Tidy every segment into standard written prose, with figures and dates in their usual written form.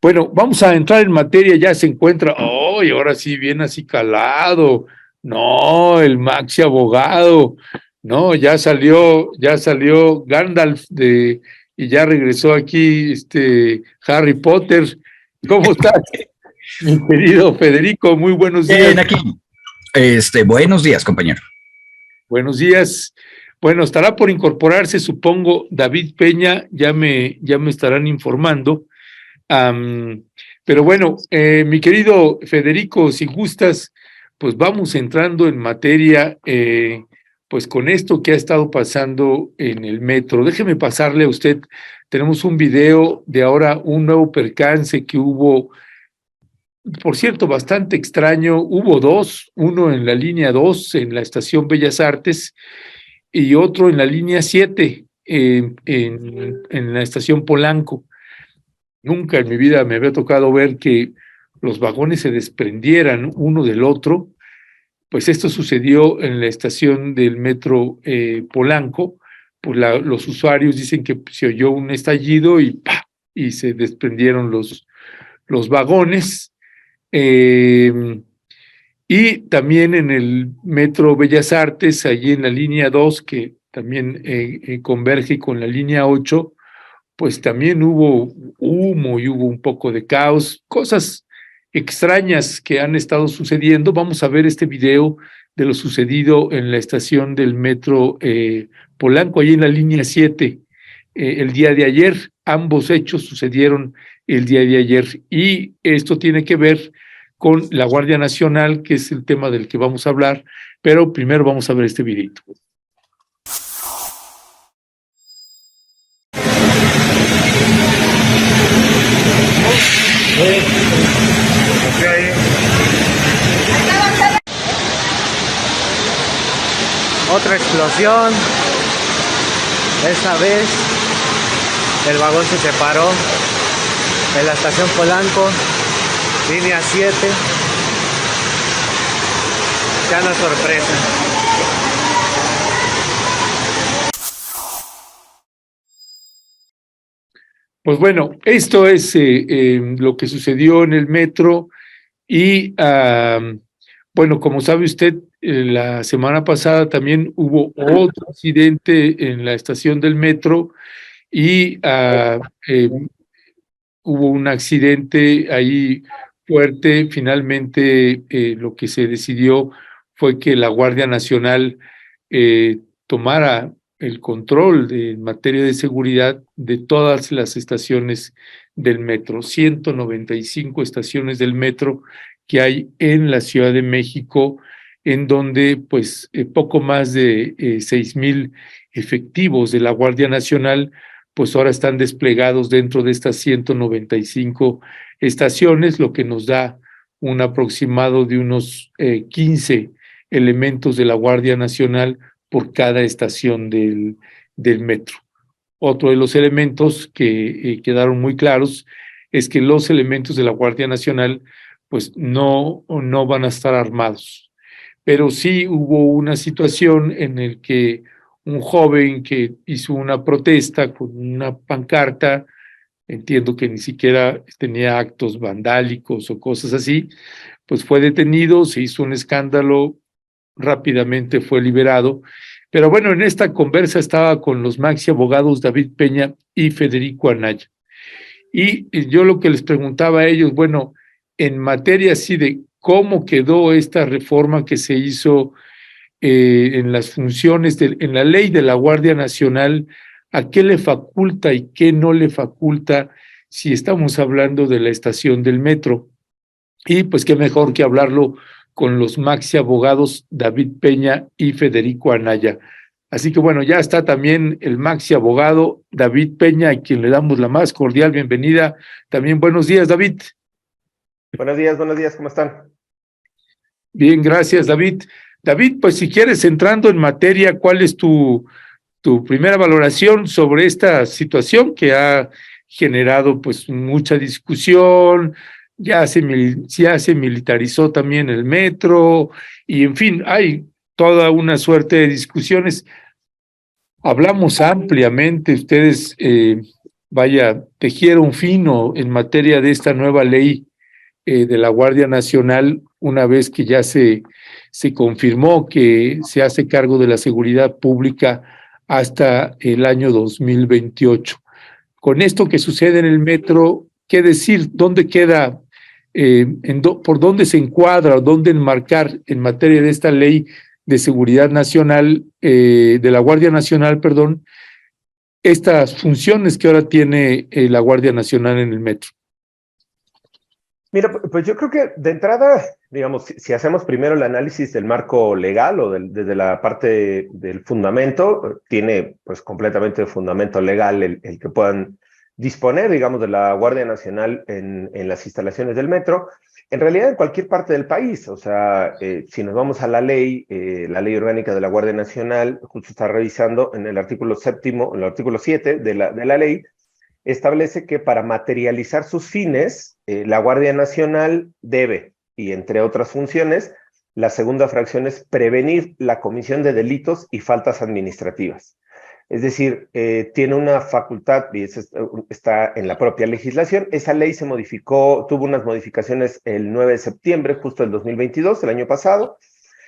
Bueno, vamos a entrar en materia, ya se encuentra, ¡ay! Ahora sí, bien acicalado. No, el Maxi abogado. No, ya salió Gandalf y ya regresó aquí Harry Potter. ¿Cómo estás, mi querido Federico? Muy buenos días. Bien, aquí. Buenos días, compañero. Buenos días. Bueno, estará por incorporarse, supongo, David Peña, ya me estarán informando. Pero bueno, mi querido Federico, si gustas, pues vamos entrando en materia, pues con esto que ha estado pasando en el metro. Déjeme pasarle a usted, tenemos un video de ahora un nuevo percance que hubo, por cierto, bastante extraño. Hubo dos, uno en la línea 2 en la estación Bellas Artes y otro en la línea 7 en la estación Polanco. Nunca en mi vida me había tocado ver que los vagones se desprendieran uno del otro. Pues esto sucedió en la estación del metro Polanco. Pues los usuarios dicen que se oyó un estallido y ¡pah! Y se desprendieron los vagones. Y también en el metro Bellas Artes, allí en la línea 2, que también converge con la línea 8, pues también hubo humo y hubo un poco de caos, cosas extrañas que han estado sucediendo. Vamos a ver este video de lo sucedido en la estación del metro Polanco, allí en la línea 7, el día de ayer. Ambos hechos sucedieron el día de ayer y esto tiene que ver con la Guardia Nacional, que es el tema del que vamos a hablar, pero primero vamos a ver este videito. Otra explosión. Esta vez el vagón se separó en la estación Polanco, línea 7. Ya no es sorpresa. Pues bueno, esto es lo que sucedió en el metro y bueno, como sabe usted, la semana pasada también hubo otro accidente en la estación del metro y hubo un accidente ahí fuerte. Finalmente lo que se decidió fue que la Guardia Nacional tomara el control en materia de seguridad de todas las estaciones del metro, 195 estaciones del metro que hay en la Ciudad de México, en donde pues poco más de 6,000 efectivos de la Guardia Nacional pues ahora están desplegados dentro de estas 195 estaciones, lo que nos da un aproximado de unos 15 elementos de la Guardia Nacional por cada estación del metro. Otro de los elementos que quedaron muy claros es que los elementos de la Guardia Nacional pues no van a estar armados, pero sí hubo una situación en la que un joven que hizo una protesta con una pancarta, entiendo que ni siquiera tenía actos vandálicos o cosas así, pues fue detenido, se hizo un escándalo, rápidamente fue liberado. Pero bueno, en esta conversa estaba con los maxi abogados David Peña y Federico Anaya. Y yo lo que les preguntaba a ellos, bueno, en materia así de cómo quedó esta reforma que se hizo en las funciones, en la ley de la Guardia Nacional, a qué le faculta y qué no le faculta si estamos hablando de la estación del metro. Y pues qué mejor que hablarlo con los maxi abogados David Peña y Federico Anaya. Así que bueno, ya está también el maxi abogado David Peña, a quien le damos la más cordial bienvenida. También buenos días, David. Buenos días, ¿cómo están? Bien, gracias, David. David, pues si quieres, entrando en materia, ¿cuál es tu primera valoración sobre esta situación que ha generado pues mucha discusión? Ya se militarizó también el metro y en fin, hay toda una suerte de discusiones. Hablamos ampliamente, ustedes tejiera un fino en materia de esta nueva ley de la Guardia Nacional, una vez que ya se confirmó que se hace cargo de la seguridad pública hasta el año 2028. Con esto que sucede en el metro, ¿qué decir? ¿Dónde queda, por dónde se encuadra o dónde enmarcar en materia de esta ley de seguridad nacional, de la Guardia Nacional, perdón, estas funciones que ahora tiene la Guardia Nacional en el metro? Mira, pues yo creo que de entrada, digamos, si hacemos primero el análisis del marco legal o desde la parte del fundamento, tiene pues completamente fundamento legal el que puedan disponer, digamos, de la Guardia Nacional en las instalaciones del metro. En realidad, en cualquier parte del país, o sea, si nos vamos a la ley orgánica de la Guardia Nacional, justo está revisando en el artículo 7 de la ley, establece que para materializar sus fines, la Guardia Nacional debe, y entre otras funciones, la segunda fracción es prevenir la comisión de delitos y faltas administrativas. Es decir, tiene una facultad, y eso está en la propia legislación. Esa ley se modificó, tuvo unas modificaciones el 9 de septiembre, justo del 2022, el año pasado,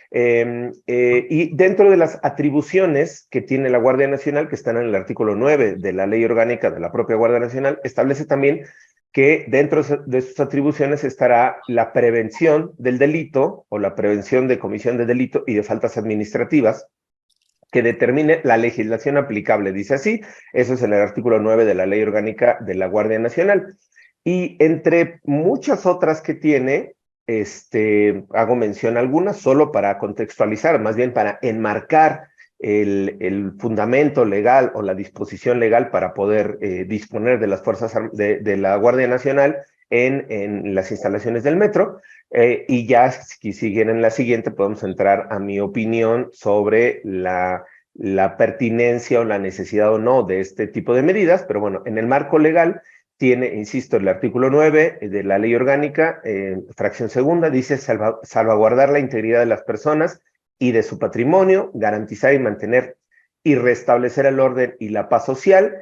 y dentro de las atribuciones que tiene la Guardia Nacional, que están en el artículo 9 de la ley orgánica de la propia Guardia Nacional, establece también que dentro de sus atribuciones estará la prevención del delito o la prevención de comisión de delito y de faltas administrativas que determine la legislación aplicable. Dice así, eso es en el artículo 9 de la ley orgánica de la Guardia Nacional. Y entre muchas otras que tiene, hago mención a algunas solo para contextualizar, más bien para enmarcar el fundamento legal o la disposición legal para poder disponer de las fuerzas de la Guardia Nacional en las instalaciones del metro. Y ya, si siguen en la siguiente, podemos entrar a mi opinión sobre la pertinencia o la necesidad o no de este tipo de medidas, pero bueno, en el marco legal tiene, insisto, el artículo 9 de la ley orgánica, fracción segunda, dice salvaguardar la integridad de las personas y de su patrimonio, garantizar y mantener y restablecer el orden y la paz social,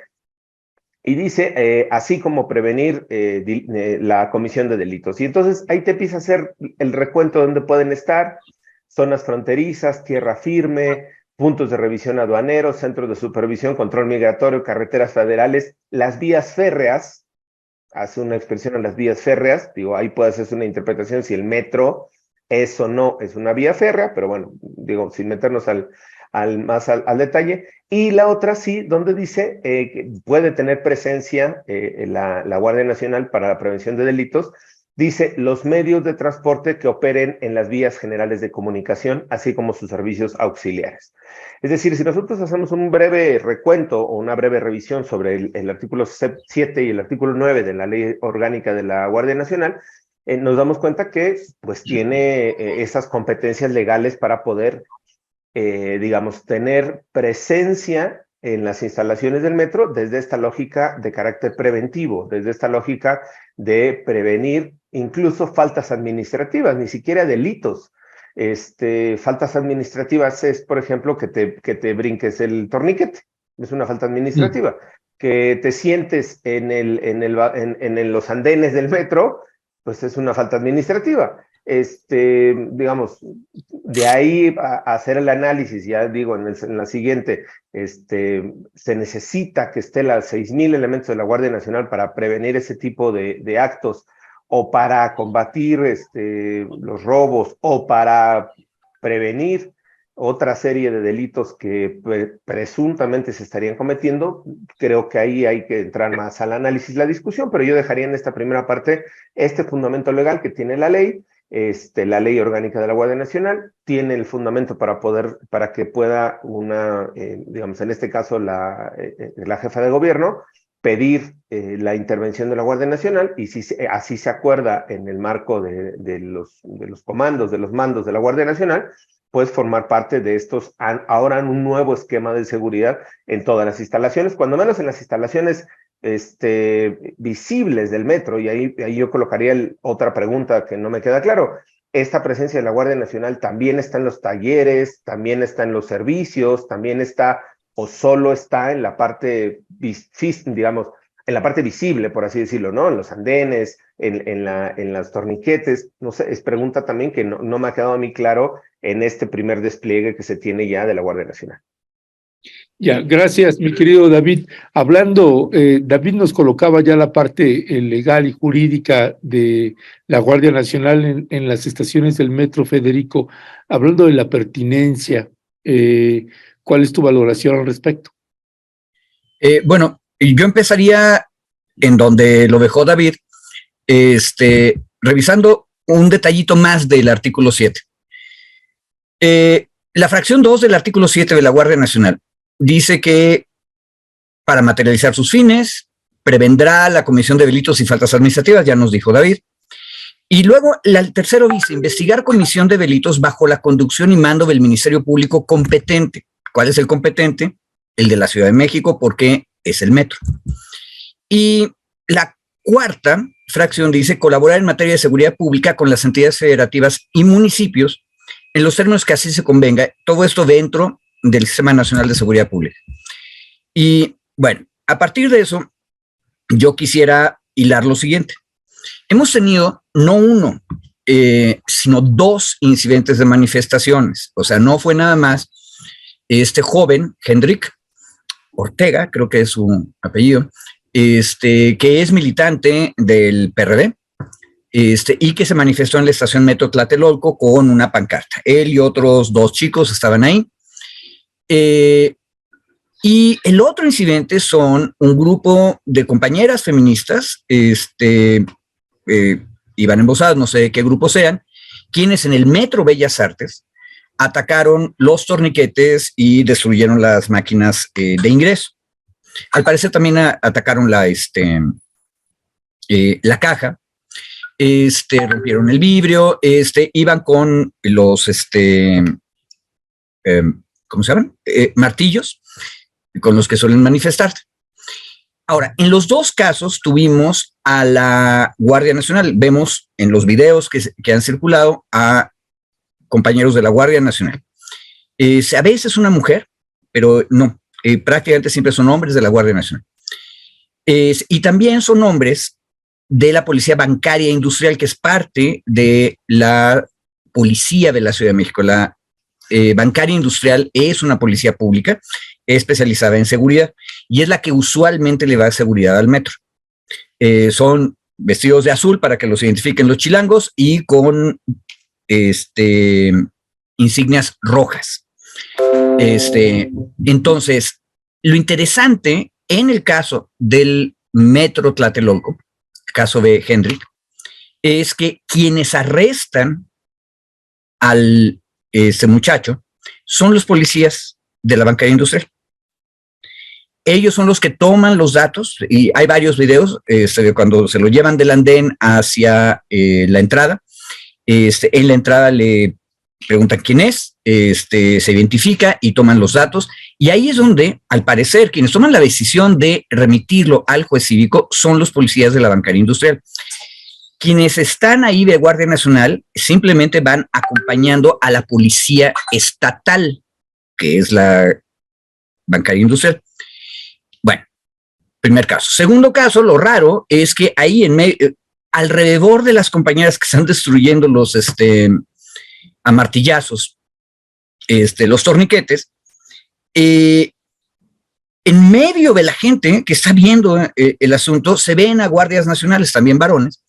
y dice, así como prevenir la comisión de delitos. Y entonces ahí te empieza a hacer el recuento de dónde pueden estar: zonas fronterizas, tierra firme, puntos de revisión aduaneros, centros de supervisión, control migratorio, carreteras federales, las vías férreas. Hace una expresión a las vías férreas, digo, ahí puede hacerse una interpretación si el metro es o no es una vía férrea, pero bueno, digo, sin meternos al detalle. Y la otra sí, donde dice que puede tener presencia la Guardia Nacional para la prevención de delitos, dice los medios de transporte que operen en las vías generales de comunicación, así como sus servicios auxiliares. Es decir, si nosotros hacemos un breve recuento o una breve revisión sobre el artículo 7 y el artículo 9 de la ley orgánica de la Guardia Nacional, nos damos cuenta que pues tiene esas competencias legales para poder, digamos, tener presencia en las instalaciones del metro desde esta lógica de carácter preventivo, desde esta lógica de prevenir incluso faltas administrativas, ni siquiera delitos. Faltas administrativas es, por ejemplo, que te brinques el torniquete, es una falta administrativa. Que te sientes en los andenes del metro, pues es una falta administrativa. Digamos, de ahí a hacer el análisis, ya digo, en la siguiente, se necesita que esté las 6,000 elementos de la Guardia Nacional para prevenir ese tipo de actos, o para combatir los robos, o para prevenir otra serie de delitos que presuntamente se estarían cometiendo. Creo que ahí hay que entrar más al análisis, la discusión, pero yo dejaría en esta primera parte este fundamento legal que tiene la ley. La ley orgánica de la Guardia Nacional tiene el fundamento para que pueda digamos, en este caso la jefa de gobierno pedir la intervención de la Guardia Nacional, y si así se acuerda en el marco de los comandos, de los mandos de la Guardia Nacional, pues formar parte de estos, ahora en un nuevo esquema de seguridad en todas las instalaciones, cuando menos en las instalaciones visibles del metro. Y ahí yo colocaría otra pregunta que no me queda claro. Esta presencia de la Guardia Nacional también está en los talleres, también está en los servicios, también está, o solo está en la parte, digamos, en la parte visible, por así decirlo, ¿no? En los andenes, en las torniquetes. No sé, es pregunta también que no me ha quedado a mí claro en este primer despliegue que se tiene ya de la Guardia Nacional. Ya, gracias, mi querido David. Hablando, David nos colocaba ya la parte legal y jurídica de la Guardia Nacional en las estaciones del Metro, Federico. Hablando de la pertinencia, ¿cuál es tu valoración al respecto? Bueno, yo empezaría en donde lo dejó David, revisando un detallito más del artículo 7. La fracción 2 del artículo 7 de la Guardia Nacional dice que para materializar sus fines, prevendrá la comisión de delitos y faltas administrativas, ya nos dijo David. Y luego, el tercero dice, investigar comisión de delitos bajo la conducción y mando del Ministerio Público competente. ¿Cuál es el competente? El de la Ciudad de México, porque es el metro. Y la cuarta fracción dice, colaborar en materia de seguridad pública con las entidades federativas y municipios en los términos que así se convenga, todo esto dentro del Sistema Nacional de Seguridad Pública. Y bueno, a partir de eso, yo quisiera hilar lo siguiente. Hemos tenido no uno, sino 2 incidentes de manifestaciones. O sea, no fue nada más este joven, Hendrik Ortega, creo que es su apellido, que es militante del PRD, y que se manifestó en la estación Metro Tlatelolco con una pancarta. Él y otros 2 chicos estaban ahí. Y el otro incidente son un grupo de compañeras feministas, iban embosadas, no sé de qué grupo sean, quienes en el Metro Bellas Artes atacaron los torniquetes y destruyeron las máquinas de ingreso. Al parecer también atacaron la caja, rompieron el vidrio, iban con los, ¿cómo se llaman? Martillos, con los que suelen manifestarse. Ahora, en los 2 casos tuvimos a la Guardia Nacional. Vemos en los videos que han circulado a compañeros de la Guardia Nacional. A veces una mujer, pero no, prácticamente siempre son hombres de la Guardia Nacional. Y también son hombres de la Policía Bancaria Industrial, que es parte de la Policía de la Ciudad de México. La Bancaria Industrial es una policía pública especializada en seguridad y es la que usualmente le da seguridad al metro. Son vestidos de azul para que los identifiquen los chilangos y con insignias rojas. Entonces, lo interesante en el caso del Metro Tlatelolco, caso de Hendrik, es que quienes arrestan al muchacho son los policías de la Bancaria Industrial. Ellos son los que toman los datos y hay varios videos cuando se lo llevan del andén hacia la entrada. En la entrada le preguntan quién es, se identifica y toman los datos. Y ahí es donde, al parecer, quienes toman la decisión de remitirlo al juez cívico son los policías de la Bancaria Industrial. Quienes están ahí de Guardia Nacional simplemente van acompañando a la policía estatal, que es la Bancaria Industrial. Bueno, primer caso. Segundo caso, lo raro es que ahí en medio, alrededor de las compañeras que están destruyendo los a martillazos, los torniquetes, en medio de la gente que está viendo el asunto, se ven a guardias nacionales, también varones,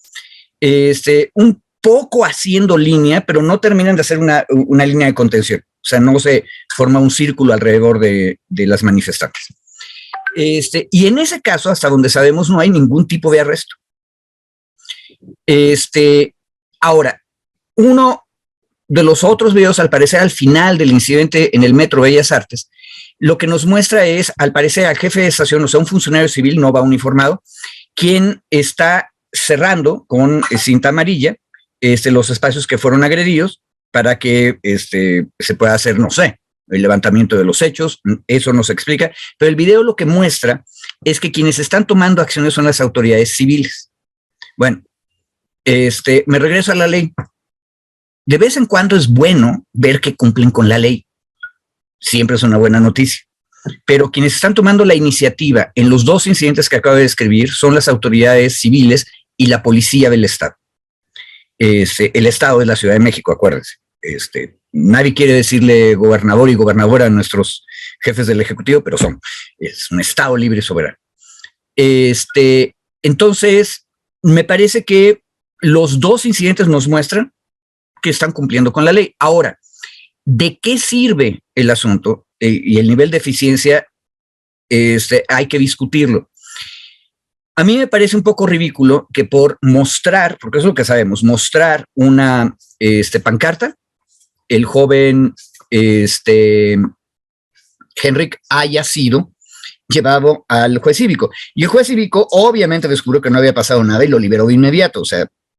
un poco haciendo línea, pero no terminan de hacer una línea de contención. O sea, no se forma un círculo alrededor de las manifestantes. Y en ese caso, hasta donde sabemos, no hay ningún tipo de arresto. Ahora, uno de los otros videos, al parecer al final del incidente en el Metro Bellas Artes, lo que nos muestra es, al parecer, al jefe de estación, o sea, un funcionario civil no va uniformado, quien está cerrando con cinta amarilla los espacios que fueron agredidos para que se pueda hacer, no sé, el levantamiento de los hechos. Eso no se explica, pero el video lo que muestra es que quienes están tomando acciones son las autoridades civiles. Bueno, me regreso a la ley. De vez en cuando es bueno ver que cumplen con la ley. Siempre es una buena noticia. pero quienes están tomando la iniciativa en los dos incidentes que acabo de describir son las autoridades civiles y la policía del Estado. El Estado es la Ciudad de México, acuérdense. Nadie quiere decirle gobernador y gobernadora a nuestros jefes del Ejecutivo, pero es un Estado libre y soberano. Entonces, me parece que los dos incidentes nos muestran que están cumpliendo con la ley. Ahora, ¿de qué sirve el asunto? Y el nivel de eficiencia hay que discutirlo. A mí me parece un poco ridículo que por mostrar, porque es lo que sabemos, mostrar una pancarta, el joven Henrik haya sido llevado al juez cívico. Y el juez cívico obviamente descubrió que no había pasado nada y lo liberó de inmediato,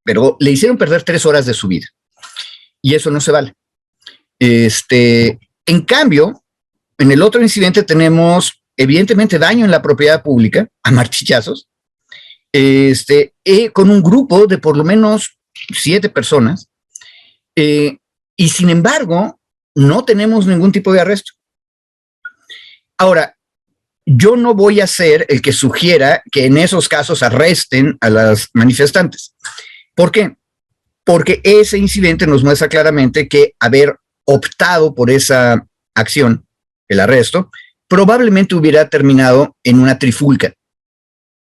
pero le hicieron perder 3 horas de su vida. Y eso no se vale. En cambio, en el otro incidente tenemos evidentemente daño en la propiedad pública, a martillazos, con un grupo de por lo menos 7 personas, y sin embargo, no tenemos ningún tipo de arresto. Ahora, yo no voy a ser el que sugiera que en esos casos arresten a las manifestantes. ¿Por qué? Porque ese incidente nos muestra claramente que haber optado por esa acción, el arresto, probablemente hubiera terminado en una trifulca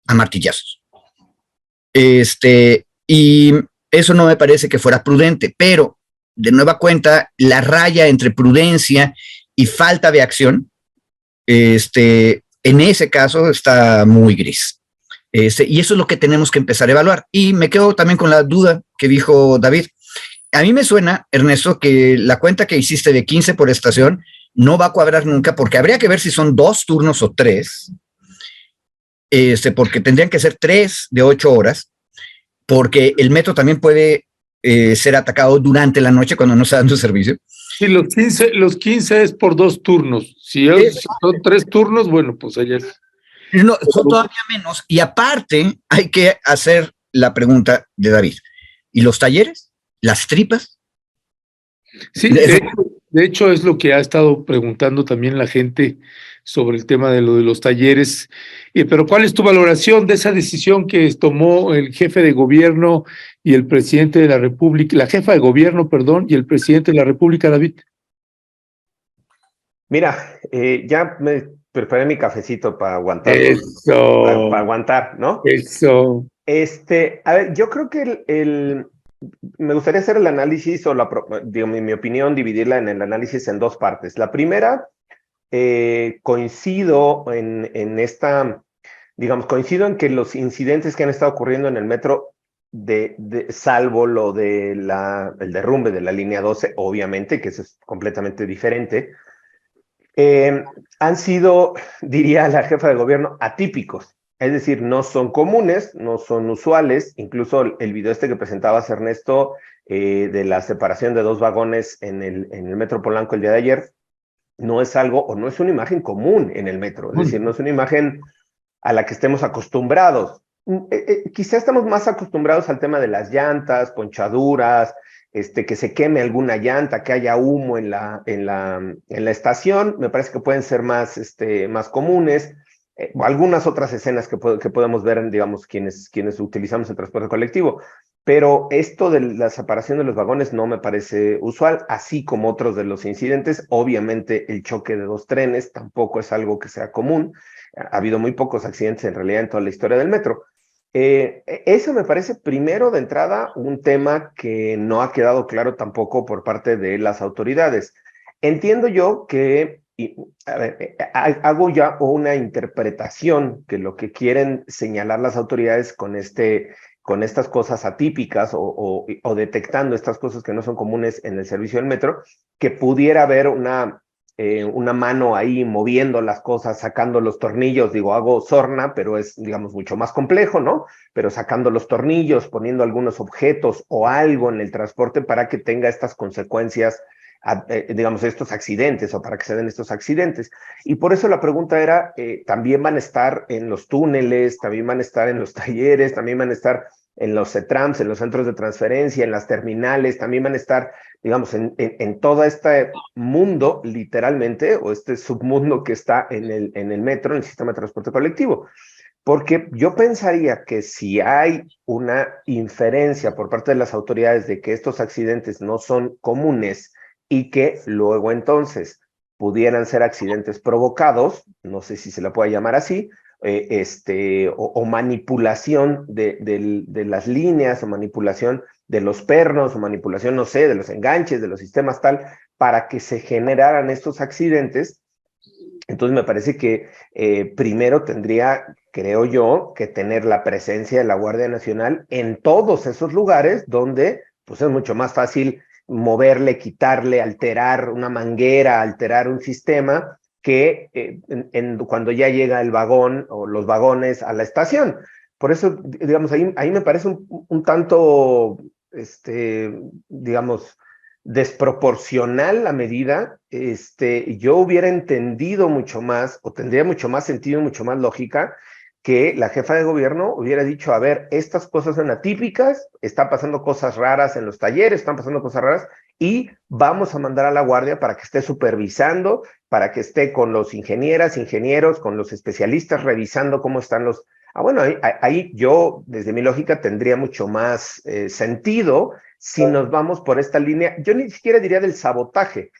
a martillazos. Y eso no me parece que fuera prudente, pero de nueva cuenta, la raya entre prudencia y falta de acción, en ese caso está muy gris. Y eso es lo que tenemos que empezar a evaluar. Y me quedo también con la duda que dijo David. A mí me suena, Ernesto, que la cuenta que hiciste de 15 por estación no va a cuadrar nunca, porque habría que ver si son 2 turnos o 3, porque tendrían que ser 3 de 8 horas, porque el metro también puede ser atacado durante la noche cuando no está dando servicio. Sí, los 15 es por 2 turnos. Si son 3 turnos, bueno, pues allá es. No, son todavía menos. Y aparte, hay que hacer la pregunta de David. ¿Y los talleres? ¿Las tripas? Sí, de hecho es lo que ha estado preguntando también la gente sobre el tema de lo de los talleres. Pero ¿cuál es tu valoración de esa decisión que tomó el jefe de gobierno y el presidente de la República, la jefa de gobierno, perdón, y el presidente de la República, David? Mira, ya me preparé mi cafecito para aguantar. Eso. Para aguantar, ¿no? Eso. A ver, yo creo que me gustaría hacer el análisis, mi opinión, dividirla en el análisis en 2 partes. La primera, coincido en esta, digamos, coincido en que los incidentes que han estado ocurriendo en el metro, salvo lo de el derrumbe de la línea 12, obviamente, que eso es completamente diferente, han sido, diría la jefa de gobierno, atípicos. Es decir, no son comunes, no son usuales. Incluso el video que presentabas, Ernesto, de la separación de 2 vagones en el Metro Polanco el día de ayer, no es algo, o no es una imagen común en el metro. Es decir, no es una imagen a la que estemos acostumbrados. Quizá estamos más acostumbrados al tema de las llantas, ponchaduras, que se queme alguna llanta, que haya humo en la estación. Me parece que pueden ser más comunes. Algunas otras escenas que podemos ver, digamos, quienes utilizamos el transporte colectivo. Pero esto de la separación de los vagones no me parece usual, así como otros de los incidentes. Obviamente, el choque de 2 trenes tampoco es algo que sea común. Ha habido muy pocos accidentes, en realidad, en toda la historia del metro. Eso me parece, primero, de entrada, un tema que no ha quedado claro tampoco por parte de las autoridades. Entiendo yo que, hago ya una interpretación que lo que quieren señalar las autoridades con estas cosas atípicas o detectando estas cosas que no son comunes en el servicio del metro, que pudiera haber una mano ahí moviendo las cosas, sacando los tornillos. Digo, hago sorna, pero es, digamos, mucho más complejo, ¿no? Pero sacando los tornillos, poniendo algunos objetos o algo en el transporte para que tenga estas consecuencias, digamos, estos accidentes, o para que se den estos accidentes. Y por eso la pregunta era, también van a estar en los túneles, también van a estar en los talleres, también van a estar en los CETRAMS, en los centros de transferencia, en las terminales, también van a estar, digamos, en todo este mundo, literalmente, o este submundo que está en el metro, en el sistema de transporte colectivo. Porque yo pensaría que si hay una inferencia por parte de las autoridades de que estos accidentes no son comunes y que luego entonces pudieran ser accidentes provocados, no sé si se la puede llamar así, o manipulación de las líneas, o manipulación de los pernos, o manipulación, no sé, de los enganches, de los sistemas tal, para que se generaran estos accidentes. Entonces me parece que primero tendría, creo yo, que tener la presencia de la Guardia Nacional en todos esos lugares donde pues es mucho más fácil moverle, quitarle, alterar una manguera, alterar un sistema, que cuando ya llega el vagón o los vagones a la estación. Por eso, digamos, ahí me parece un tanto, digamos, desproporcional la medida. Yo hubiera entendido mucho más, o tendría mucho más sentido, mucho más lógica, que la jefa de gobierno hubiera dicho, a ver, estas cosas son atípicas, están pasando cosas raras en los talleres, están pasando cosas raras, y vamos a mandar a la guardia para que esté supervisando, para que esté con los ingenieros, con los especialistas, revisando cómo están los... bueno, ahí yo, desde mi lógica, tendría mucho más sentido si nos vamos por esta línea. Yo ni siquiera diría del sabotaje,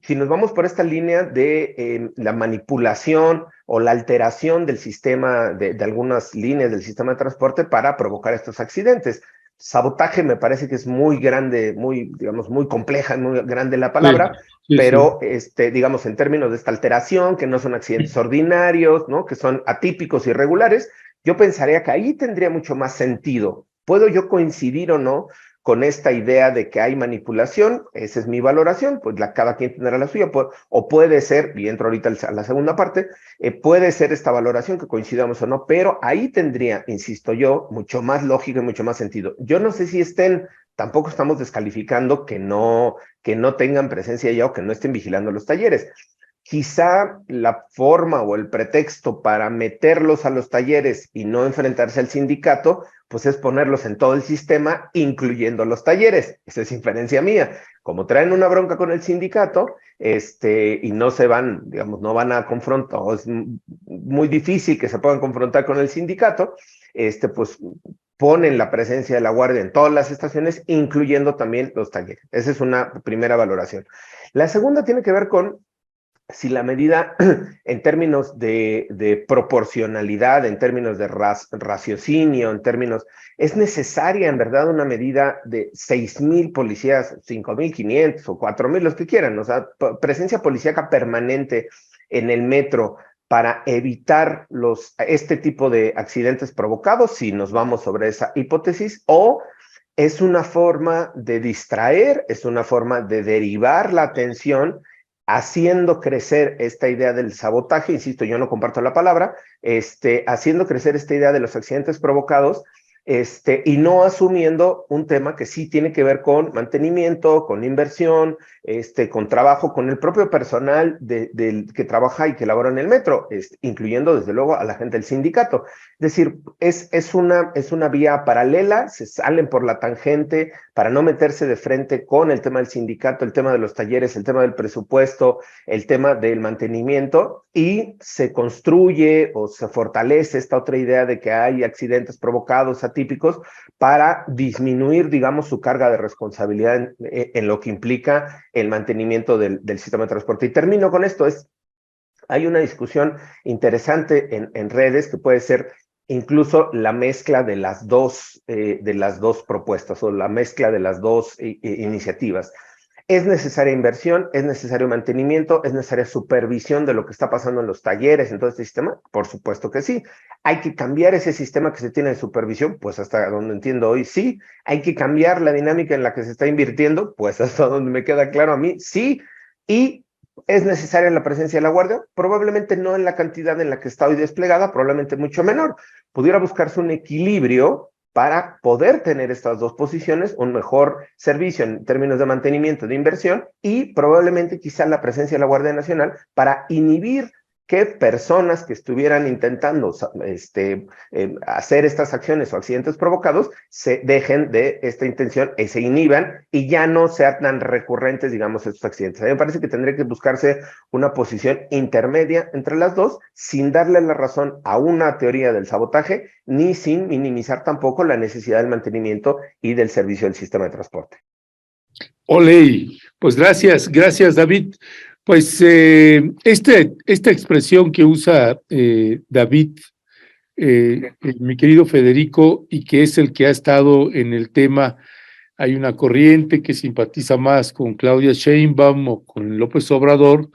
si nos vamos por esta línea de la manipulación o la alteración del sistema, de algunas líneas del sistema de transporte para provocar estos accidentes. Sabotaje me parece que es muy grande, muy, digamos, muy compleja, muy grande la palabra, sí, pero, digamos, en términos de esta alteración, que no son accidentes ordinarios, ¿no? Que son atípicos, irregulares, yo pensaría que ahí tendría mucho más sentido. ¿Puedo yo coincidir o no con esta idea de que hay manipulación? Esa es mi valoración, pues cada quien tendrá la suya, o puede ser, y entro ahorita a la segunda parte, puede ser esta valoración que coincidamos o no, pero ahí tendría, insisto yo, mucho más lógica y mucho más sentido. Yo no sé si tampoco estamos descalificando que no tengan presencia ya o que no estén vigilando los talleres. Quizá la forma o el pretexto para meterlos a los talleres y no enfrentarse al sindicato, pues es ponerlos en todo el sistema, incluyendo los talleres. Esa es inferencia mía. Como traen una bronca con el sindicato, y no se van, digamos, no van a confrontar, o es muy difícil que se puedan confrontar con el sindicato, pues ponen la presencia de la guardia en todas las estaciones, incluyendo también los talleres. Esa es una primera valoración. La segunda tiene que ver con si la medida en términos de proporcionalidad, en términos de raciocinio, en términos, es necesaria en verdad una medida de 6,000 policías, 5,500 o 4,000, los que quieran, o sea, presencia policíaca permanente en el metro para evitar este tipo de accidentes provocados, si nos vamos sobre esa hipótesis, o es una forma de distraer, es una forma de derivar la atención, haciendo crecer esta idea del sabotaje. Insisto, yo no comparto la palabra, haciendo crecer esta idea de los accidentes provocados, y no asumiendo un tema que sí tiene que ver con mantenimiento, con inversión, con trabajo, con el propio personal que trabaja y que labora en el metro, incluyendo desde luego a la gente del sindicato. Es decir, es una vía paralela, se salen por la tangente para no meterse de frente con el tema del sindicato, el tema de los talleres, el tema del presupuesto, el tema del mantenimiento, y se construye o se fortalece esta otra idea de que hay accidentes provocados, atípicos, para disminuir, digamos, su carga de responsabilidad en lo que implica el mantenimiento del sistema de transporte. Y termino con esto, hay una discusión interesante en redes que puede ser incluso la mezcla de las dos propuestas, o la mezcla de las dos iniciativas. ¿Es necesaria inversión? ¿Es necesario mantenimiento? ¿Es necesaria supervisión de lo que está pasando en los talleres, en todo este sistema? Por supuesto que sí. ¿Hay que cambiar ese sistema que se tiene de supervisión? Pues hasta donde entiendo hoy, sí. ¿Hay que cambiar la dinámica en la que se está invirtiendo? Pues hasta donde me queda claro a mí, sí. ¿Y es necesaria la presencia de la guardia? Probablemente no en la cantidad en la que está hoy desplegada, probablemente mucho menor. Pudiera buscarse un equilibrio para poder tener estas dos posiciones, un mejor servicio en términos de mantenimiento, de inversión, y probablemente quizá la presencia de la Guardia Nacional para inhibir que personas que estuvieran intentando hacer estas acciones o accidentes provocados se dejen de esta intención y se inhiban y ya no sean tan recurrentes, digamos, estos accidentes. A mí me parece que tendría que buscarse una posición intermedia entre las dos, sin darle la razón a una teoría del sabotaje, ni sin minimizar tampoco la necesidad del mantenimiento y del servicio del sistema de transporte. Oley, pues gracias David. Pues esta expresión que usa David, mi querido Federico, y que es el que ha estado en el tema, hay una corriente que simpatiza más con Claudia Sheinbaum o con López Obrador,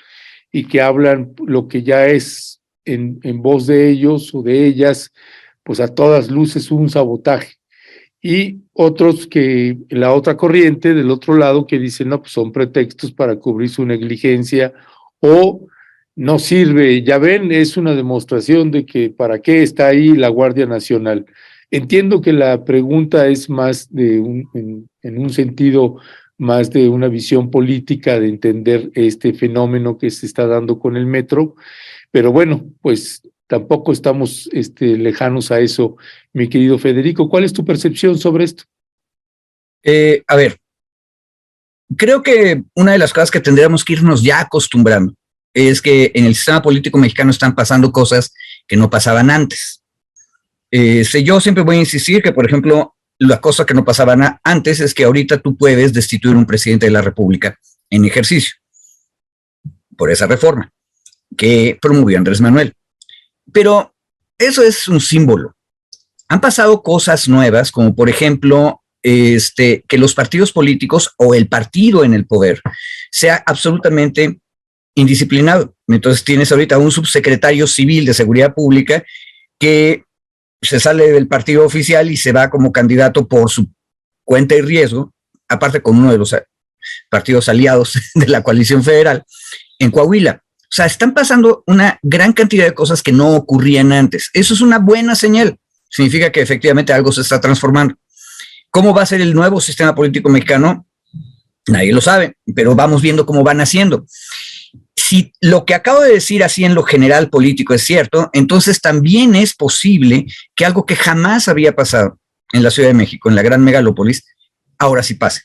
y que hablan lo que ya es en voz de ellos o de ellas, pues a todas luces un sabotaje. Y otros que, la otra corriente del otro lado, que dicen, no, pues son pretextos para cubrir su negligencia o no sirve. Ya ven, es una demostración de que para qué está ahí la Guardia Nacional. Entiendo que la pregunta es más en un sentido más de una visión política de entender este fenómeno que se está dando con el metro, pero bueno, pues tampoco estamos lejanos a eso, mi querido Federico. ¿Cuál es tu percepción sobre esto? A ver, creo que una de las cosas que tendríamos que irnos ya acostumbrando es que en el sistema político mexicano están pasando cosas que no pasaban antes. Yo siempre voy a insistir que, por ejemplo, la cosa que no pasaban antes es que ahorita tú puedes destituir un presidente de la República en ejercicio por esa reforma que promovió Andrés Manuel. Pero eso es un símbolo. Han pasado cosas nuevas, como por ejemplo, que los partidos políticos o el partido en el poder sea absolutamente indisciplinado. Entonces tienes ahorita un subsecretario civil de Seguridad Pública que se sale del partido oficial y se va como candidato por su cuenta y riesgo, aparte con uno de los partidos aliados de la coalición federal, en Coahuila. O sea, están pasando una gran cantidad de cosas que no ocurrían antes. Eso es una buena señal. Significa que efectivamente algo se está transformando. ¿Cómo va a ser el nuevo sistema político mexicano? Nadie lo sabe, pero vamos viendo cómo van haciendo. Si lo que acabo de decir así en lo general político es cierto, entonces también es posible que algo que jamás había pasado en la Ciudad de México, en la gran megalópolis, ahora sí pase.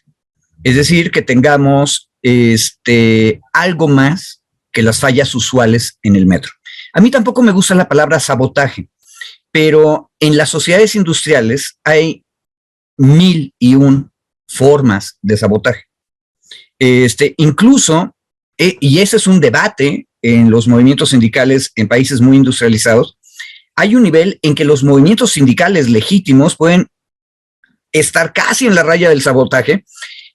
Es decir, que tengamos algo más que las fallas usuales en el metro. A mí tampoco me gusta la palabra sabotaje, pero en las sociedades industriales hay 1001 formas de sabotaje. Incluso, y ese es un debate en los movimientos sindicales en países muy industrializados, hay un nivel en que los movimientos sindicales legítimos pueden estar casi en la raya del sabotaje,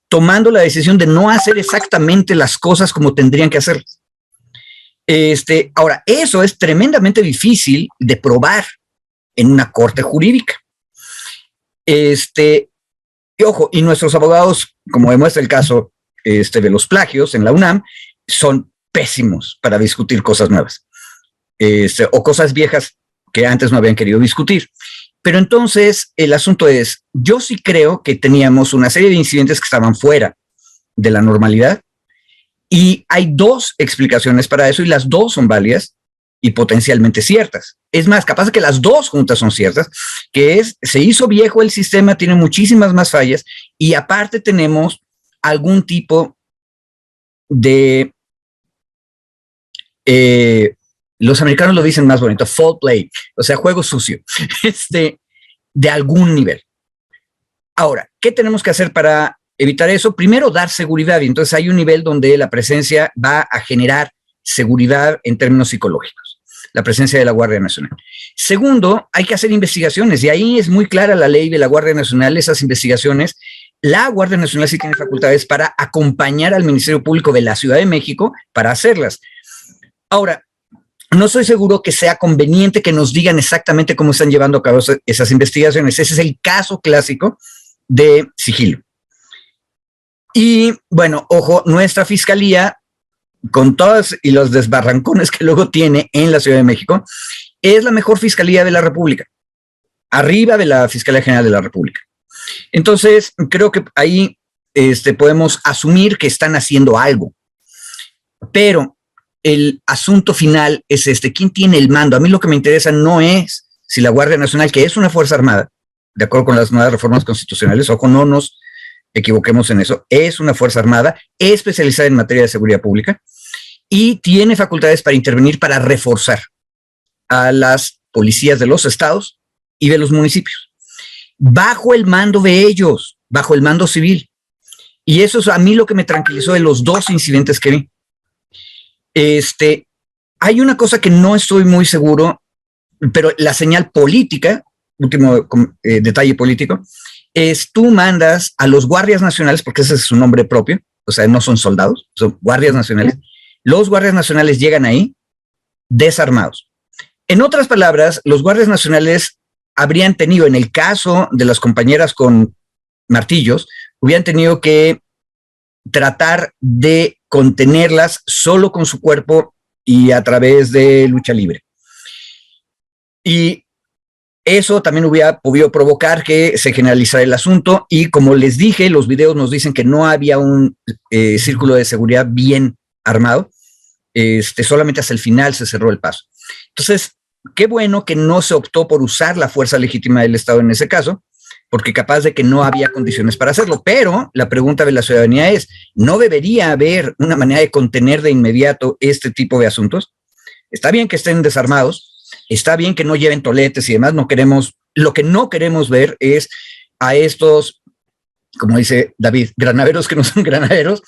tomando la decisión de no hacer exactamente las cosas como tendrían que hacer. Ahora, eso es tremendamente difícil de probar en una corte jurídica. Y ojo, y nuestros abogados, como demuestra el caso de los plagios en la UNAM, son pésimos para discutir cosas nuevas, o cosas viejas que antes no habían querido discutir. Pero entonces el asunto es, yo sí creo que teníamos una serie de incidentes que estaban fuera de la normalidad, y hay dos explicaciones para eso, y las dos son válidas y potencialmente ciertas. Es más, capaz de que las dos juntas son ciertas, que es, se hizo viejo el sistema, tiene muchísimas más fallas, y aparte tenemos algún tipo de, los americanos lo dicen más bonito, foul play, o sea, juego sucio, de algún nivel. Ahora, ¿qué tenemos que hacer para evitar eso? Primero, dar seguridad, y entonces hay un nivel donde la presencia va a generar seguridad en términos psicológicos, la presencia de la Guardia Nacional. Segundo, hay que hacer investigaciones, y ahí es muy clara la ley de la Guardia Nacional, esas investigaciones. La Guardia Nacional sí tiene facultades para acompañar al Ministerio Público de la Ciudad de México para hacerlas. Ahora, no estoy seguro que sea conveniente que nos digan exactamente cómo están llevando a cabo esas investigaciones. Ese es el caso clásico de sigilo. Y bueno, ojo, nuestra fiscalía, con todos y los desbarrancones que luego tiene en la Ciudad de México, es la mejor fiscalía de la República, arriba de la Fiscalía General de la República. Entonces, creo que ahí podemos asumir que están haciendo algo. Pero el asunto final es este: ¿quién tiene el mando? A mí lo que me interesa no es si la Guardia Nacional, que es una fuerza armada, de acuerdo con las nuevas reformas constitucionales, ojo, no nos equivoquemos en eso, es una fuerza armada especializada en materia de seguridad pública y tiene facultades para intervenir, para reforzar a las policías de los estados y de los municipios, bajo el mando de ellos, bajo el mando civil. Y eso es a mí lo que me tranquilizó de los dos incidentes que vi. Hay una cosa que no estoy muy seguro, pero la señal política, último detalle político, es: tú mandas a los guardias nacionales, porque ese es su nombre propio, o sea, no son soldados, son guardias nacionales. Los guardias nacionales llegan ahí desarmados. En otras palabras, los guardias nacionales habrían tenido, en el caso de las compañeras con martillos, hubieran tenido que tratar de contenerlas solo con su cuerpo y a través de lucha libre. Y eso también hubiera podido provocar que se generalizara el asunto, y como les dije, los videos nos dicen que no había un círculo de seguridad bien armado, solamente hasta el final se cerró el paso. Entonces, qué bueno que no se optó por usar la fuerza legítima del Estado en ese caso, porque capaz de que no había condiciones para hacerlo. Pero la pregunta de la ciudadanía es: ¿no debería haber una manera de contener de inmediato este tipo de asuntos? Está bien que estén desarmados, está bien que no lleven toletes y demás, lo que no queremos ver es a estos, como dice David, granaderos que no son granaderos,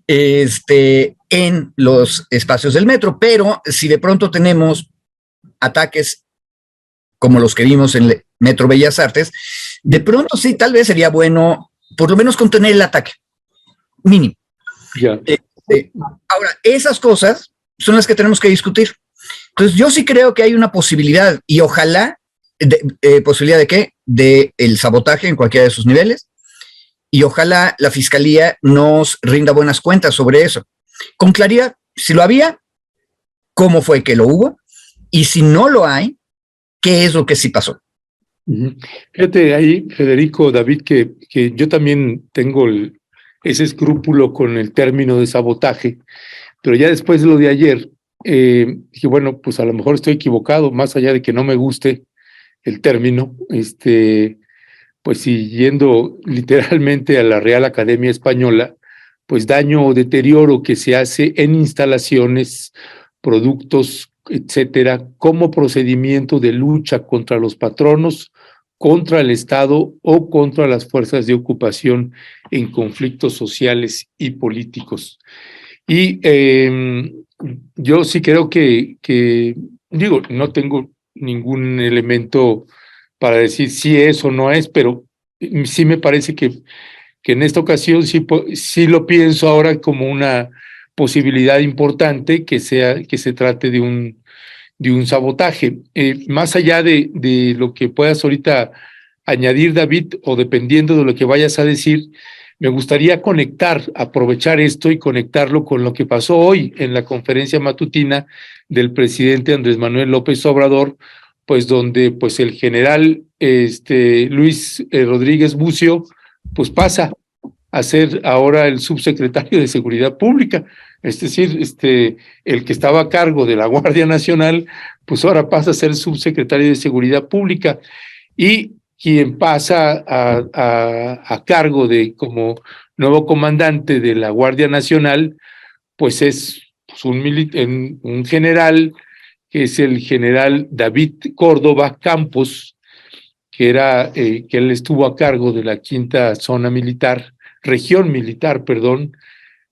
en los espacios del metro. Pero si de pronto tenemos ataques como los que vimos en el Metro Bellas Artes, de pronto sí, tal vez sería bueno por lo menos contener el ataque mínimo. Ya. Ahora, esas cosas son las que tenemos que discutir. Entonces, yo sí creo que hay una posibilidad, y ojalá, ¿posibilidad de qué? De el sabotaje en cualquiera de sus niveles, y ojalá la Fiscalía nos rinda buenas cuentas sobre eso. Con claridad, si lo había, ¿cómo fue que lo hubo? Y si no lo hay, ¿qué es lo que sí pasó? Fíjate ahí, Federico, David, que yo también tengo ese escrúpulo con el término de sabotaje, pero ya después de lo de ayer, dije, bueno, pues a lo mejor estoy equivocado, más allá de que no me guste el término, pues siguiendo literalmente a la Real Academia Española, pues daño o deterioro que se hace en instalaciones, productos, etcétera, como procedimiento de lucha contra los patronos, contra el Estado o contra las fuerzas de ocupación en conflictos sociales y políticos. Y yo sí creo que, digo, no tengo ningún elemento para decir si es o no es, pero sí me parece que en esta ocasión sí lo pienso ahora como una posibilidad importante que se trate de un sabotaje. Más allá de lo que puedas ahorita añadir, David, o dependiendo de lo que vayas a decir, me gustaría aprovechar esto y conectarlo con lo que pasó hoy en la conferencia matutina del presidente Andrés Manuel López Obrador, pues donde pues el general Luis Rodríguez Bucio pues pasa a ser ahora el subsecretario de Seguridad Pública, es decir, el que estaba a cargo de la Guardia Nacional, pues ahora pasa a ser subsecretario de Seguridad Pública, y quien pasa a cargo de como nuevo comandante de la Guardia Nacional, pues es pues, un general que es el general David Córdoba Campos, que él estuvo a cargo de la quinta región militar, perdón,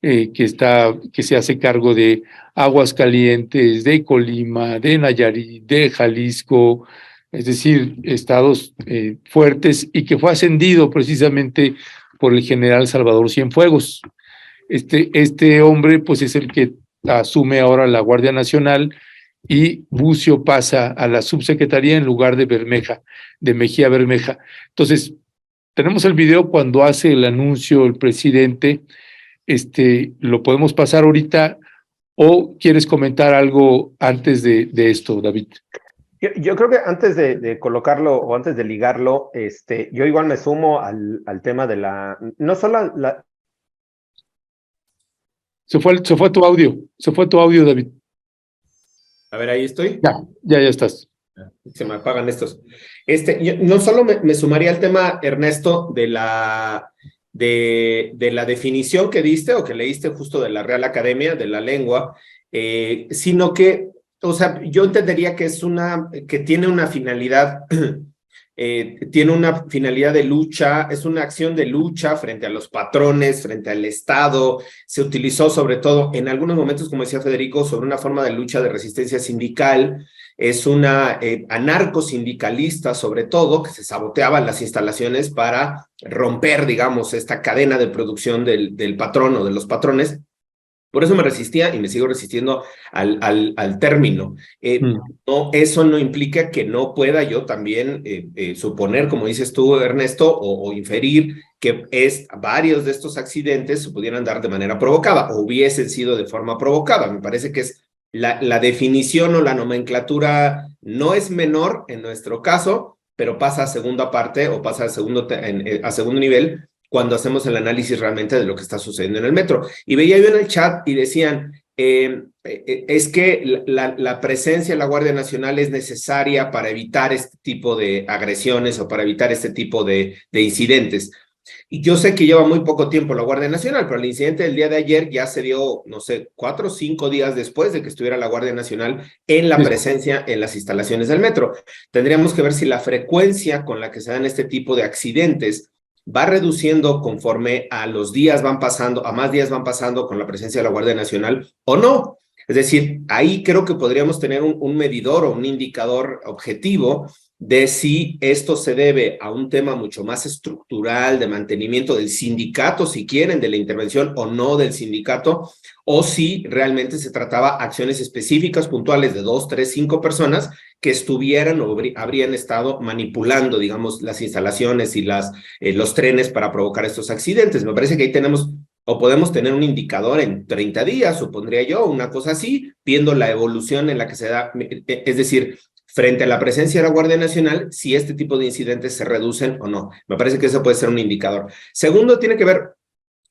que se hace cargo de Aguascalientes, de Colima, de Nayarit, de Jalisco, es decir, estados fuertes, y que fue ascendido precisamente por el general Salvador Cienfuegos. Este hombre, pues, es el que asume ahora la Guardia Nacional, y Bucio pasa a la subsecretaría en lugar de Mejía Bermeja. Entonces, tenemos el video cuando hace el anuncio el presidente. ¿Lo podemos pasar ahorita o quieres comentar algo antes de esto, David? Yo creo que antes de colocarlo o antes de ligarlo, yo igual me sumo al tema de no solo Se fue tu audio, David. A ver, ahí estoy. Ya estás. Se me apagan estos. Yo no solo me sumaría al tema, Ernesto, de la definición que diste o que leíste justo de la Real Academia de la Lengua, sino que, o sea, yo entendería que que tiene una finalidad, de lucha, es una acción de lucha frente a los patrones, frente al Estado. Se utilizó sobre todo en algunos momentos, como decía Federico, sobre una forma de lucha de resistencia sindical. Es una anarcosindicalista, sobre todo, que se saboteaban las instalaciones para romper, digamos, esta cadena de producción del patrón o de los patrones. Por eso me resistía y me sigo resistiendo al término. No, eso no implica que no pueda yo también suponer, como dices tú, Ernesto, o inferir que varios de estos accidentes se pudieran dar de manera provocada o hubiesen sido de forma provocada. Me parece que es la definición o la nomenclatura no es menor en nuestro caso, pero pasa a segunda parte o pasa a segundo nivel cuando hacemos el análisis realmente de lo que está sucediendo en el metro. Y veía yo en el chat y decían, es que la presencia de la Guardia Nacional es necesaria para evitar este tipo de agresiones o para evitar este tipo de incidentes. Y yo sé que lleva muy poco tiempo la Guardia Nacional, pero el incidente del día de ayer ya se dio, no sé, 4 o 5 días después de que estuviera la Guardia Nacional en la presencia en las instalaciones del metro. Tendríamos que ver si la frecuencia con la que se dan este tipo de accidentes va reduciendo conforme a los días van pasando, a más días van pasando con la presencia de la Guardia Nacional o no. Es decir, ahí creo que podríamos tener un medidor o un indicador objetivo de si esto se debe a un tema mucho más estructural de mantenimiento del sindicato, si quieren, de la intervención o no del sindicato, o si realmente se trataba acciones específicas, puntuales de 2, 3, 5 personas que estuvieran o habrían estado manipulando, digamos, las instalaciones y los trenes para provocar estos accidentes. Me parece que ahí tenemos o podemos tener un indicador en 30 días, supondría yo, una cosa así, viendo la evolución en la que se da, es decir, frente a la presencia de la Guardia Nacional, si este tipo de incidentes se reducen o no. Me parece que eso puede ser un indicador. Segundo, tiene que ver,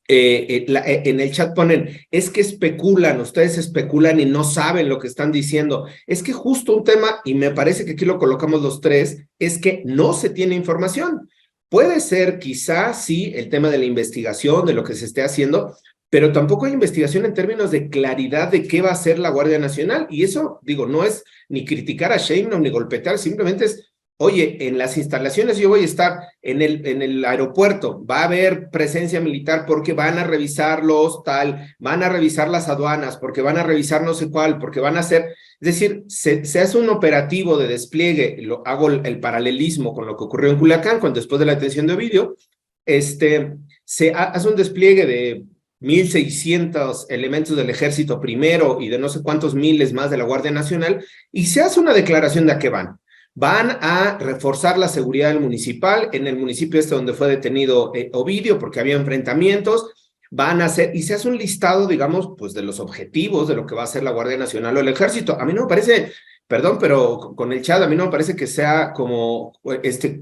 en el chat ponen, es que especulan, ustedes especulan y no saben lo que están diciendo. Es que justo un tema, y me parece que aquí lo colocamos los tres, es que no se tiene información. Puede ser quizás sí el tema de la investigación, de lo que se esté haciendo, pero tampoco hay investigación en términos de claridad de qué va a hacer la Guardia Nacional. Y eso, digo, no es ni criticar a Sheinbaum ni golpetear, simplemente es, oye, en las instalaciones yo voy a estar en el aeropuerto, va a haber presencia militar porque van a revisarlos tal, van a revisar las aduanas, porque van a revisar no sé cuál, porque van a hacer, es decir, se hace un operativo de despliegue, hago el paralelismo con lo que ocurrió en Culiacán, cuando después de la detención de Ovidio, se hace un despliegue de 1,600 elementos del ejército primero y de no sé cuántos miles más de la Guardia Nacional, y se hace una declaración de a qué van. Van a reforzar la seguridad del municipal, en el municipio donde fue detenido Ovidio, porque había enfrentamientos, van a hacer, y se hace un listado, digamos, pues de los objetivos de lo que va a hacer la Guardia Nacional o el ejército. A mí no me parece, perdón, pero con el chat, a mí no me parece que sea como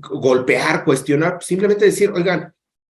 golpear, cuestionar, simplemente decir, oigan,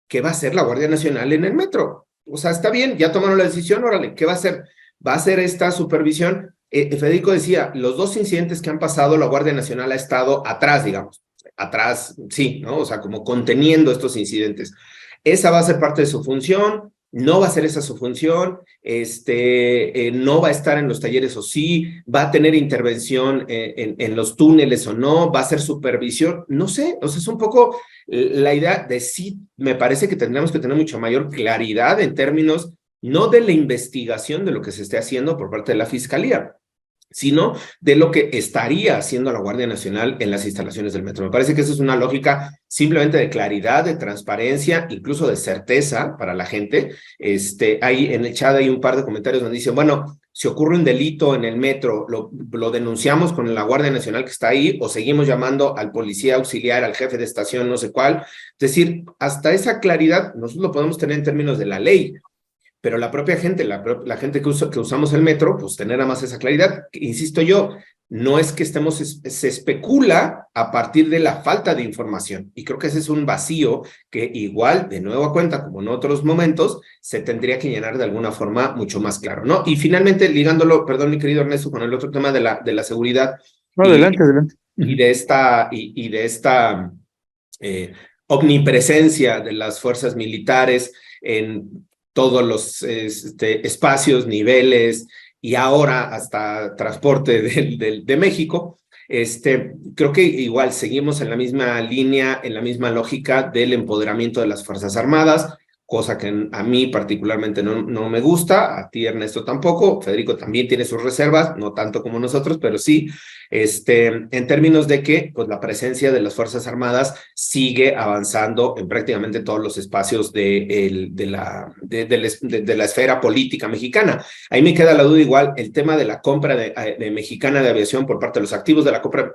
¿qué va a hacer la Guardia Nacional en el metro? O sea, está bien, ya tomaron la decisión, órale, ¿qué va a hacer? ¿Va a hacer esta supervisión? Federico decía, los 2 incidentes que han pasado, la Guardia Nacional ha estado atrás, digamos, atrás, sí, ¿no? O sea, como conteniendo estos incidentes. Esa va a ser parte de su función, no va a ser esa su función, no va a estar en los talleres o sí, va a tener intervención en los túneles o no, va a ser supervisión, no sé, o sea, es un poco la idea de sí, me parece que tendríamos que tener mucha mayor claridad en términos no de la investigación de lo que se esté haciendo por parte de la Fiscalía, sino de lo que estaría haciendo la Guardia Nacional en las instalaciones del metro. Me parece que esa es una lógica simplemente de claridad, de transparencia, incluso de certeza para la gente. Ahí en el chat hay un par de comentarios donde dicen, bueno, si ocurre un delito en el metro, lo denunciamos con la Guardia Nacional que está ahí o seguimos llamando al policía auxiliar, al jefe de estación, no sé cuál. Es decir, hasta esa claridad nosotros lo podemos tener en términos de la ley, pero la propia gente, la gente que usamos el metro, pues tener más esa claridad. Insisto yo, no es que se especula a partir de la falta de información, y creo que ese es un vacío que igual, de nueva cuenta, como en otros momentos, se tendría que llenar de alguna forma mucho más claro, ¿no? Y finalmente, ligándolo, perdón, mi querido Ernesto, con el otro tema de la seguridad. No, adelante, adelante. Y de esta omnipresencia de las fuerzas militares en todos los espacios, niveles, y ahora hasta transporte de México. Creo que igual seguimos en la misma línea, en la misma lógica del empoderamiento de las Fuerzas Armadas, cosa que a mí particularmente no me gusta, a ti, Ernesto, tampoco. Federico también tiene sus reservas, no tanto como nosotros, pero sí, en términos de que pues, la presencia de las Fuerzas Armadas sigue avanzando en prácticamente todos los espacios de la esfera política mexicana. Ahí me queda la duda igual, el tema de la compra de Mexicana de Aviación por parte de los activos de la compra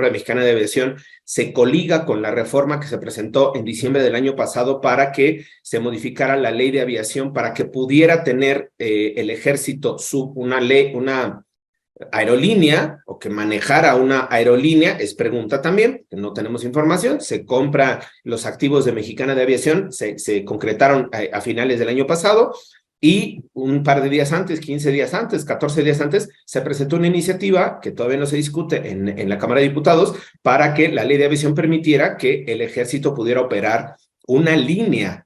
de Mexicana de Aviación se coliga con la reforma que se presentó en diciembre del año pasado para que se modificara la ley de aviación para que pudiera tener el ejército una aerolínea o que manejara una aerolínea. Es pregunta también, que no tenemos información. Se compra los activos de Mexicana de Aviación, se concretaron a finales del año pasado, y un par de días antes, 15 días antes, 14 días antes, se presentó una iniciativa que todavía no se discute en la Cámara de Diputados para que la ley de aviación permitiera que el ejército pudiera operar una aerolínea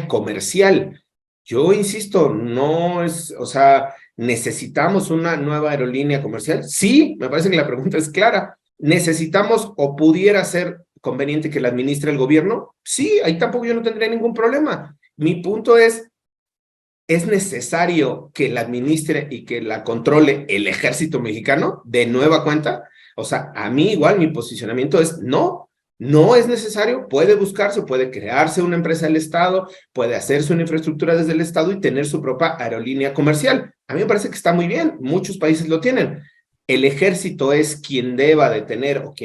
comercial. Yo insisto, no es, o sea, ¿necesitamos una nueva aerolínea comercial? Sí, me parece que la pregunta es clara. ¿Necesitamos o pudiera ser conveniente que la administre el gobierno? Sí, ahí tampoco yo no tendría ningún problema. Mi punto es necesario que la administre y que la controle el ejército mexicano de nueva cuenta. O sea, a mí igual mi posicionamiento es no es necesario. Puede buscarse, puede crearse una empresa del Estado, puede hacerse una infraestructura desde el Estado y tener su propia aerolínea comercial. A mí me parece que está muy bien, muchos países lo tienen. El ejército es quien deba de tener, o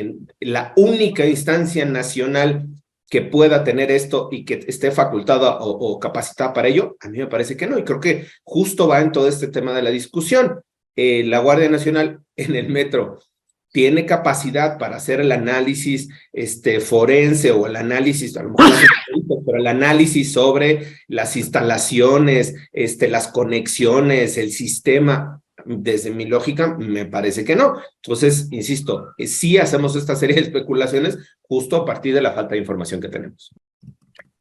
la única instancia nacional que pueda tener esto y que esté facultada o capacitada para ello. A mí me parece que no, y creo que justo va en todo este tema de la discusión. La Guardia Nacional en el metro tiene capacidad para hacer el análisis forense, o el análisis, a lo mejor pero el análisis sobre las instalaciones, las conexiones, el sistema. Desde mi lógica, me parece que no. Entonces, insisto, sí hacemos esta serie de especulaciones justo a partir de la falta de información que tenemos.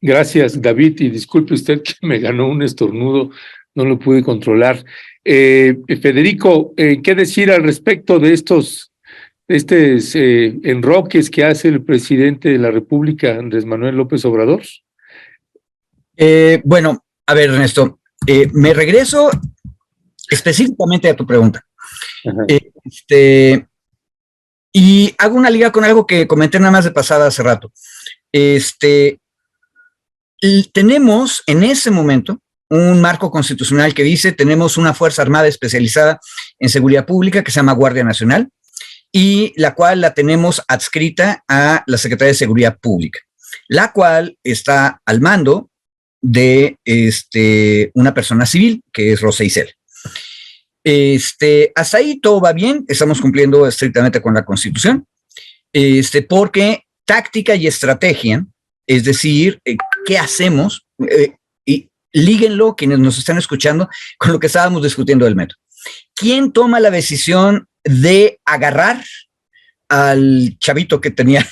Gracias, David, y disculpe usted que me ganó un estornudo, no lo pude controlar. Federico, ¿qué decir al respecto de estos enroques que hace el presidente de la República, Andrés Manuel López Obrador? Bueno, a ver, Ernesto, me regreso específicamente a tu pregunta. Y hago una liga con algo que comenté nada más de pasada hace rato. Tenemos en ese momento un marco constitucional que dice: tenemos una Fuerza Armada especializada en seguridad pública que se llama Guardia Nacional, y la cual la tenemos adscrita a la Secretaría de Seguridad Pública, la cual está al mando de una persona civil, que es Rosa Isela. Hasta ahí todo va bien, estamos cumpliendo estrictamente con la Constitución, porque táctica y estrategia, es decir, ¿qué hacemos? Y líguenlo, quienes nos están escuchando, con lo que estábamos discutiendo del metro. ¿Quién toma la decisión de agarrar al chavito que tenía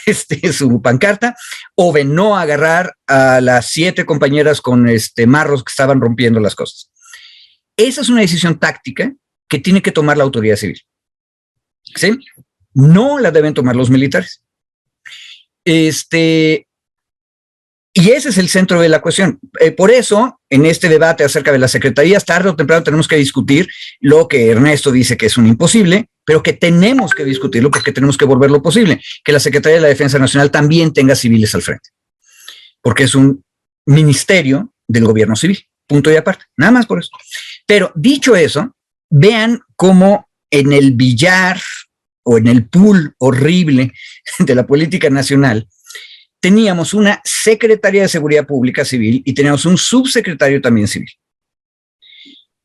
su pancarta, o de no agarrar a las 7 compañeras con marros que estaban rompiendo las cosas? Esa es una decisión táctica que tiene que tomar la autoridad civil, ¿sí? No la deben tomar los militares. Y ese es el centro de la cuestión. Por eso, en este debate acerca de las secretarías, tarde o temprano tenemos que discutir lo que Ernesto dice que es un imposible, pero que tenemos que discutirlo porque tenemos que volverlo posible, que la Secretaría de la Defensa Nacional también tenga civiles al frente, porque es un ministerio del gobierno civil, punto y aparte, nada más por eso. Pero dicho eso, vean cómo en el billar o en el pool horrible de la política nacional, teníamos una secretaria de Seguridad Pública civil y teníamos un subsecretario también civil.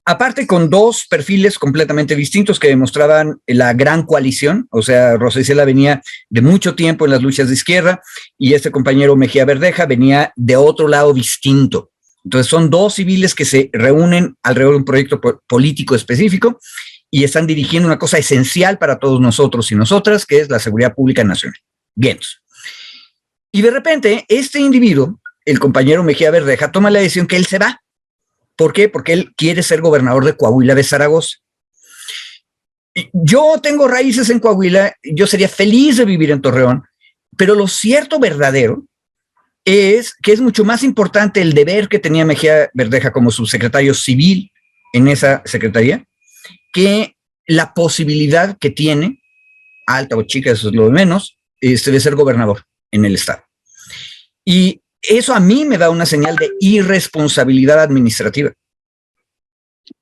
Aparte, con dos perfiles completamente distintos que demostraban la gran coalición, o sea, Rosa Isela venía de mucho tiempo en las luchas de izquierda y este compañero Mejía Verdeja venía de otro lado distinto. Entonces son dos civiles que se reúnen alrededor de un proyecto político específico y están dirigiendo una cosa esencial para todos nosotros y nosotras, que es la seguridad pública nacional. Bien. Y de repente, este individuo, el compañero Mejía Verdeja, toma la decisión que él se va. ¿Por qué? Porque él quiere ser gobernador de Coahuila de Zaragoza. Yo tengo raíces en Coahuila, yo sería feliz de vivir en Torreón, pero lo cierto verdadero es que es mucho más importante el deber que tenía Mejía Verdeja como subsecretario civil en esa secretaría que la posibilidad que tiene, alta o chica, eso es lo de menos, de ser gobernador en el estado. Y eso a mí me da una señal de irresponsabilidad administrativa.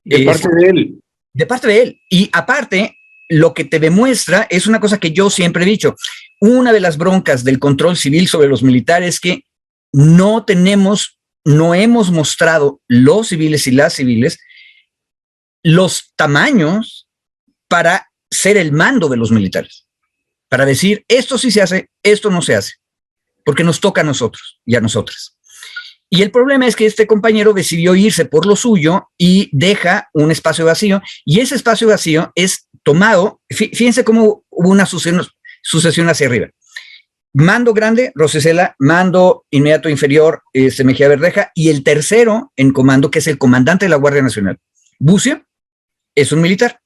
De parte de él. De parte de él. Y aparte, lo que te demuestra es una cosa que yo siempre he dicho. Una de las broncas del control civil sobre los militares es que no hemos mostrado los civiles y las civiles los tamaños para ser el mando de los militares. Para decir, esto sí se hace, esto no se hace. Porque nos toca a nosotros y a nosotras. Y el problema es que este compañero decidió irse por lo suyo y deja un espacio vacío, y ese espacio vacío es tomado, fíjense cómo hubo una sucesión hacia arriba. Mando grande, Rosa Isela, mando inmediato inferior, Mejía Verdeja, y el tercero en comando, que es el comandante de la Guardia Nacional, Bucio, es un militar.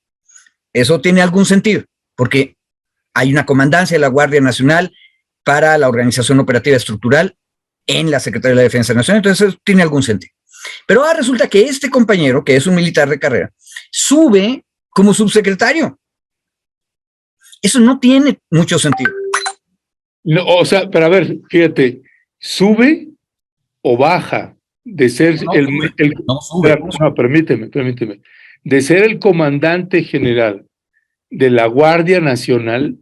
Eso tiene algún sentido, porque hay una comandancia de la Guardia Nacional para la organización operativa estructural en la Secretaría de la Defensa Nacional, entonces eso tiene algún sentido. Pero ahora resulta que este compañero, que es un militar de carrera, sube como subsecretario. Eso no tiene mucho sentido. No, o sea, pero a ver, fíjate, ¿sube o baja de ser no, permíteme, de ser el comandante general de la Guardia Nacional,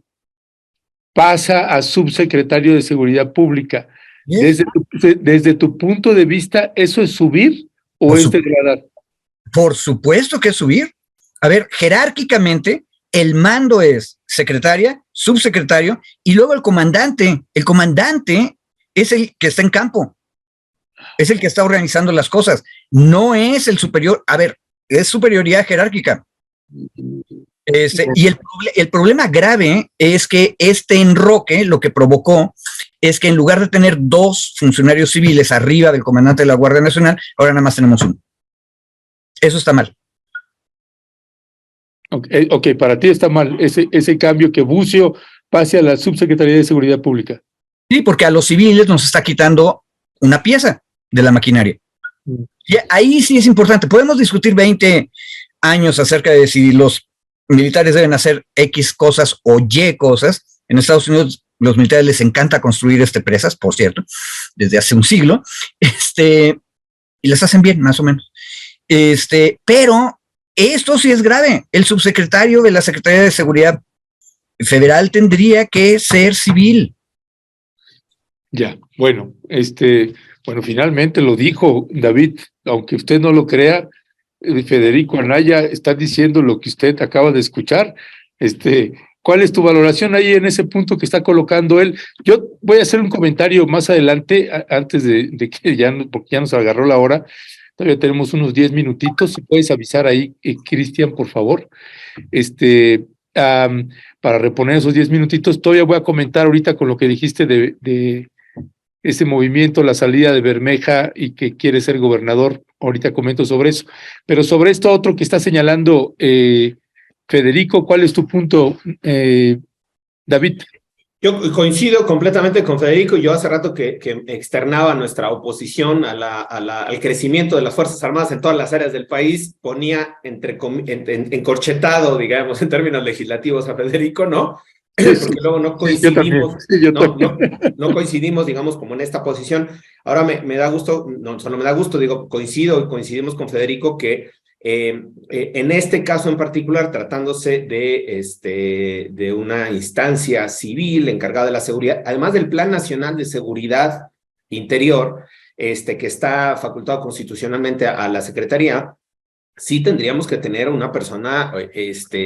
pasa a subsecretario de Seguridad Pública? Desde tu punto de vista, ¿eso es subir o es degradar? Por supuesto que es subir. A ver, jerárquicamente, el mando es secretaria, subsecretario, y luego el comandante. El comandante es el que está en campo, es el que está organizando las cosas, no es el superior. A ver, es superioridad jerárquica. Y el problema grave es que este enroque lo que provocó es que en lugar de tener dos funcionarios civiles arriba del comandante de la Guardia Nacional, ahora nada más tenemos uno. Eso está mal. Ok, para ti está mal ese cambio, que Bucio pase a la Subsecretaría de Seguridad Pública. Sí, porque a los civiles nos está quitando una pieza de la maquinaria. Y ahí sí es importante. Podemos discutir 20 años acerca de si los militares deben hacer X cosas o Y cosas. En Estados Unidos los militares les encanta construir presas, por cierto, desde hace un siglo, y las hacen bien, más o menos. Pero esto sí es grave. El subsecretario de la Secretaría de Seguridad Federal tendría que ser civil. Ya, bueno, finalmente lo dijo David, aunque usted no lo crea, Federico Anaya está diciendo lo que usted acaba de escuchar. ¿Cuál es tu valoración ahí en ese punto que está colocando él? Yo voy a hacer un comentario más adelante, antes de que porque ya nos agarró la hora. Todavía tenemos unos 10 minutitos. Si puedes avisar ahí, Cristian, por favor. Para reponer esos 10 minutitos, todavía voy a comentar ahorita con lo que dijiste de ese movimiento, la salida de Bermeja y que quiere ser gobernador. Ahorita comento sobre eso. Pero sobre esto otro que está señalando Federico, ¿cuál es tu punto, David? Yo coincido completamente con Federico. Yo hace rato que externaba nuestra oposición al crecimiento de las Fuerzas Armadas en todas las áreas del país, ponía encorchetado, digamos, en términos legislativos a Federico, ¿no? Porque luego no coincidimos, no coincidimos, digamos, como en esta posición. Ahora me da gusto, no solo me da gusto, digo, coincidimos con Federico que En este caso en particular, tratándose de una instancia civil encargada de la seguridad, además del Plan Nacional de Seguridad Interior, que está facultado constitucionalmente a la Secretaría, sí tendríamos que tener una persona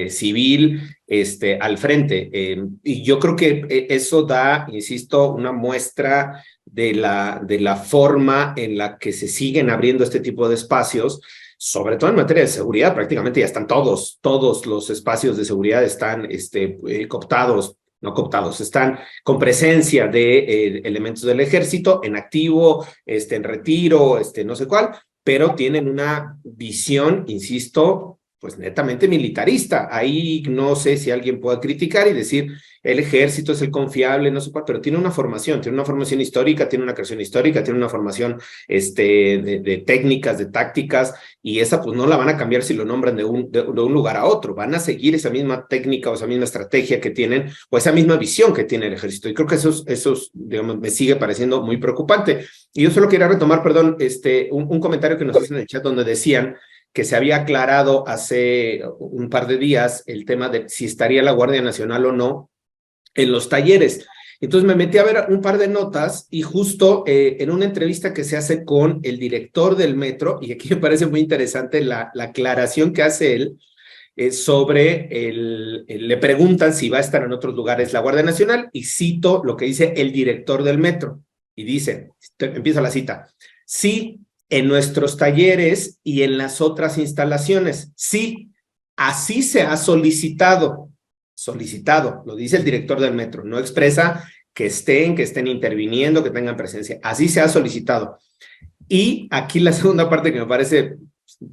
civil al frente. Y yo creo que eso da, insisto, una muestra de la forma en la que se siguen abriendo este tipo de espacios, sobre todo en materia de seguridad. Prácticamente ya están todos los espacios de seguridad están cooptados, no cooptados, están con presencia de elementos del ejército en activo, en retiro, no sé cuál, pero tienen una visión, insisto, pues netamente militarista. Ahí no sé si alguien pueda criticar y decir el ejército es el confiable, no sé cuál, pero tiene una formación histórica, tiene una creación histórica, tiene una formación de técnicas, de tácticas, y esa pues no la van a cambiar si lo nombran de un lugar a otro. Van a seguir esa misma técnica o esa misma estrategia que tienen, o esa misma visión que tiene el ejército. Y creo que eso digamos, me sigue pareciendo muy preocupante. Y yo solo quería retomar, perdón, un comentario que nos hacen en el chat donde decían que se había aclarado hace un par de días el tema de si estaría la Guardia Nacional o no en los talleres. Entonces me metí a ver un par de notas y justo en una entrevista que se hace con el director del metro, y aquí me parece muy interesante la aclaración que hace él, le preguntan si va a estar en otros lugares la Guardia Nacional, y cito lo que dice el director del metro, y dice, empieza la cita, sí, en nuestros talleres y en las otras instalaciones, sí, así se ha solicitado, lo dice el director del metro, no expresa que estén interviniendo, que tengan presencia, así se ha solicitado. Y aquí la segunda parte que me parece,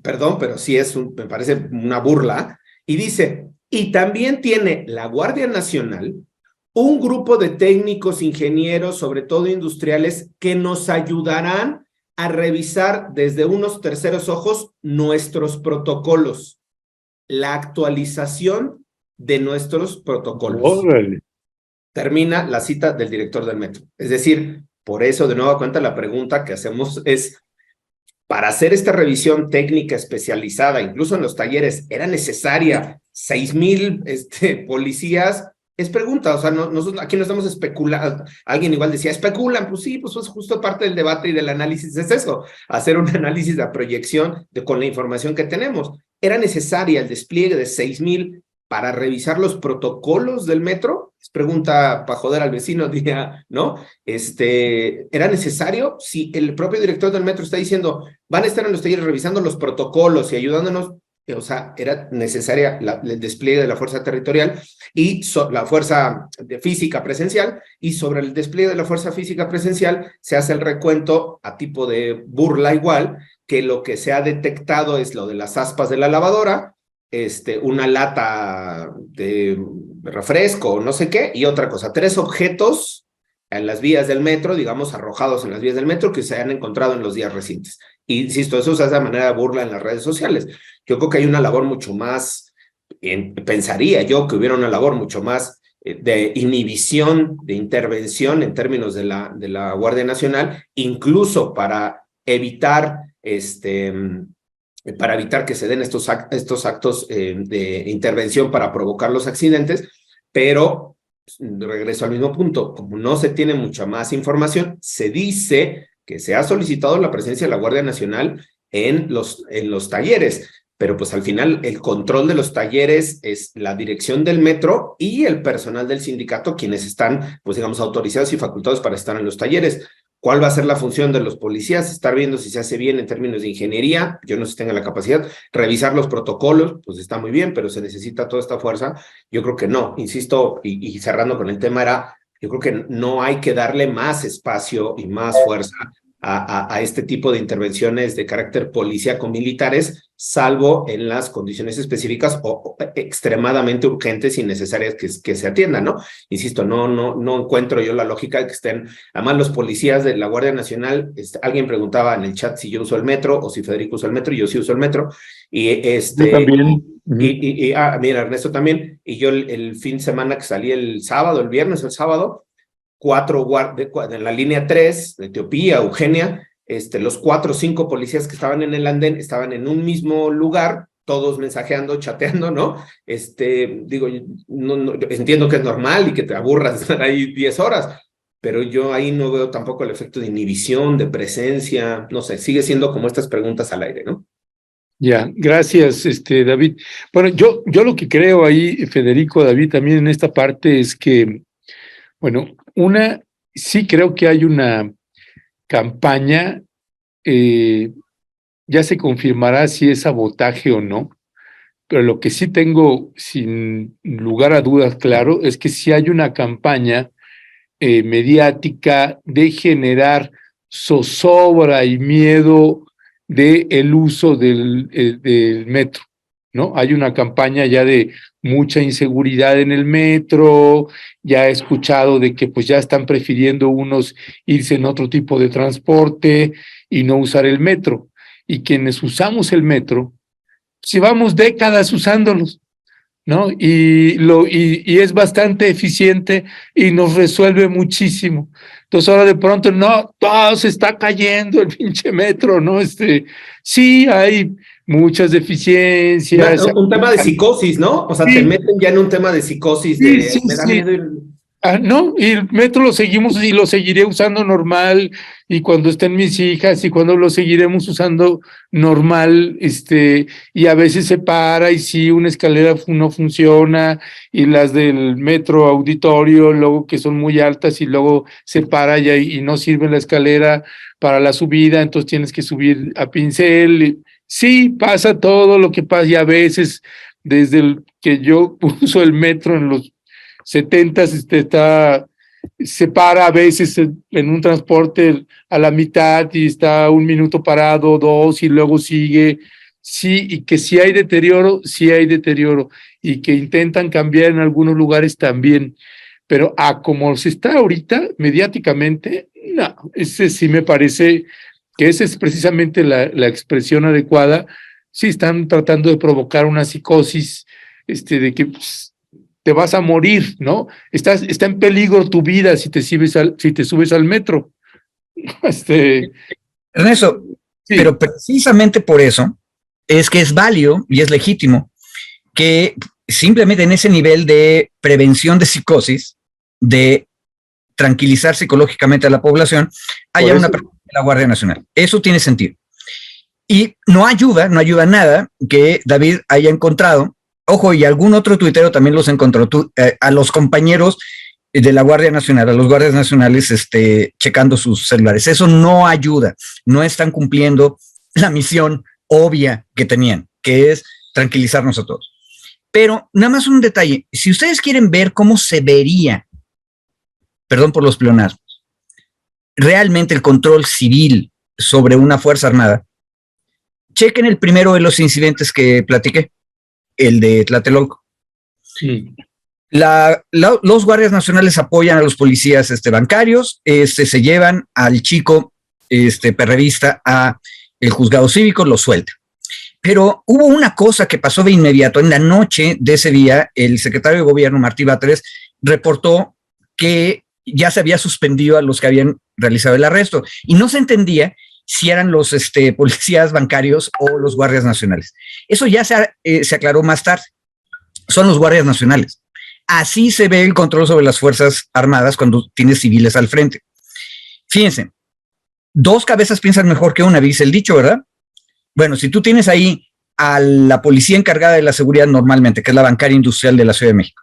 perdón, pero sí me parece una burla, y dice, y también tiene la Guardia Nacional un grupo de técnicos, ingenieros, sobre todo industriales, que nos ayudarán a revisar desde unos terceros ojos nuestros protocolos, la actualización de nuestros protocolos. Órale. Termina la cita del director del metro. Es decir, por eso de nueva cuenta la pregunta que hacemos es, para hacer esta revisión técnica especializada, incluso en los talleres, ¿era necesaria 6,000 policías? Es pregunta, o sea, nosotros aquí no estamos especulando. Alguien igual decía, especulan, pues sí, pues es justo parte del debate y del análisis, es eso, hacer un análisis de proyección con la información que tenemos. ¿Era necesaria el despliegue de 6,000 para revisar los protocolos del metro? Es pregunta para joder al vecino, diría, ¿no? ¿Era necesario? Si el propio director del metro está diciendo, van a estar en los talleres revisando los protocolos y ayudándonos, o sea, era necesaria el despliegue de la fuerza territorial y la fuerza física presencial, y sobre el despliegue de la fuerza física presencial se hace el recuento a tipo de burla igual, que lo que se ha detectado es lo de las aspas de la lavadora, una lata de refresco, no sé qué, y otra cosa, 3 objetos en las vías del metro, digamos, arrojados en las vías del metro que se han encontrado en los días recientes. Y, insisto, eso se hace de manera de burla en las redes sociales. Yo creo que hay una labor mucho más, pensaría yo que hubiera una labor mucho más de inhibición, de intervención en términos de la Guardia Nacional, incluso para evitar que se den estos actos de intervención para provocar los accidentes, pero regreso al mismo punto, como no se tiene mucha más información, se dice que se ha solicitado la presencia de la Guardia Nacional en los talleres, pero pues al final el control de los talleres es la dirección del metro y el personal del sindicato, quienes están, pues digamos, autorizados y facultados para estar en los talleres. ¿Cuál va a ser la función de los policías? Estar viendo si se hace bien en términos de ingeniería, yo no sé si tenga la capacidad, revisar los protocolos, pues está muy bien, pero se necesita toda esta fuerza. Yo creo que no, insisto, y cerrando con el tema yo creo que no hay que darle más espacio y más fuerza a este tipo de intervenciones de carácter policíaco militares, salvo en las condiciones específicas o extremadamente urgentes y necesarias que se atiendan, ¿no? Insisto, no encuentro yo la lógica de que estén, además los policías de la Guardia Nacional, alguien preguntaba en el chat si yo uso el metro o si Federico usa el metro, y yo sí uso el metro, y Yo también. mira, Ernesto también, y yo el fin de semana que salí el viernes o el sábado, 4 en la línea 3 de Etiopía, Eugenia, los 4 o 5 policías que estaban en el andén estaban en un mismo lugar, todos mensajeando, chateando, ¿no? Digo, no, entiendo que es normal y que te aburras de estar ahí 10 horas, pero yo ahí no veo tampoco el efecto de inhibición, de presencia, no sé, sigue siendo como estas preguntas al aire, ¿no? Ya, gracias, David. Bueno, yo lo que creo ahí, Federico, David, también en esta parte es que, bueno, sí creo que hay una campaña, ya se confirmará si es sabotaje o no, pero lo que sí tengo sin lugar a dudas claro es que sí hay una campaña mediática de generar zozobra y miedo del uso del metro, ¿no? Hay una campaña ya de mucha inseguridad en el metro, ya he escuchado de que pues ya están prefiriendo unos irse en otro tipo de transporte y no usar el metro. Y quienes usamos el metro, llevamos décadas usándolos, ¿no? Y es bastante eficiente y nos resuelve muchísimo. Entonces ahora de pronto, no, todo se está cayendo el pinche metro, ¿no? Sí, hay muchas deficiencias. Un tema de psicosis, ¿no? O sea, sí, te meten ya en un tema de psicosis, sí, me da sí. miedo. No, y el metro lo seguimos y lo seguiré usando normal, y cuando estén mis hijas y cuando lo seguiremos usando normal, y a veces se para y sí, una escalera no funciona, y las del metro auditorio luego que son muy altas y luego se para y no sirve la escalera para la subida, entonces tienes que subir a pincel. Sí, pasa todo lo que pasa, y a veces desde el que yo uso el metro en los 70 se para a veces en un transporte a la mitad y está 1 minuto parado, 2, y luego sigue. Sí, y que sí hay deterioro, y que intentan cambiar en algunos lugares también, pero como se está ahorita mediáticamente, no, ese sí me parece que esa es precisamente la expresión adecuada. Sí están tratando de provocar una psicosis, de que pues, te vas a morir, ¿no? Está en peligro tu vida si te subes al metro. Ernesto, Sí. Pero precisamente por eso es que es válido y es legítimo que simplemente en ese nivel de prevención de psicosis, de tranquilizar psicológicamente a la población, haya una presencia de la Guardia Nacional. Eso tiene sentido. Y no ayuda nada que David haya encontrado, ojo, y algún otro tuitero también los encontró, a los compañeros de la Guardia Nacional, a los guardias nacionales checando sus celulares. Eso no ayuda, no están cumpliendo la misión obvia que tenían, que es tranquilizarnos a todos. Pero nada más un detalle, si ustedes quieren ver cómo se vería, perdón por los pleonasmos, realmente el control civil sobre una fuerza armada, chequen el primero de los incidentes que platiqué, el de Tlatelolco. Sí. Los guardias nacionales apoyan a los policías bancarios, se llevan al chico perrevista a el juzgado cívico, lo suelta. Pero hubo una cosa que pasó de inmediato. En la noche de ese día, el secretario de gobierno, Martí Batres, reportó que ya se había suspendido a los que habían realizado el arresto y no se entendía si eran los policías bancarios o los guardias nacionales. Eso ya se aclaró más tarde. Son los guardias nacionales. Así se ve el control sobre las Fuerzas Armadas cuando tienes civiles al frente. Fíjense, 2 cabezas piensan mejor que una, dice el dicho, ¿verdad? Bueno, si tú tienes ahí a la policía encargada de la seguridad normalmente, que es la bancaria industrial de la Ciudad de México,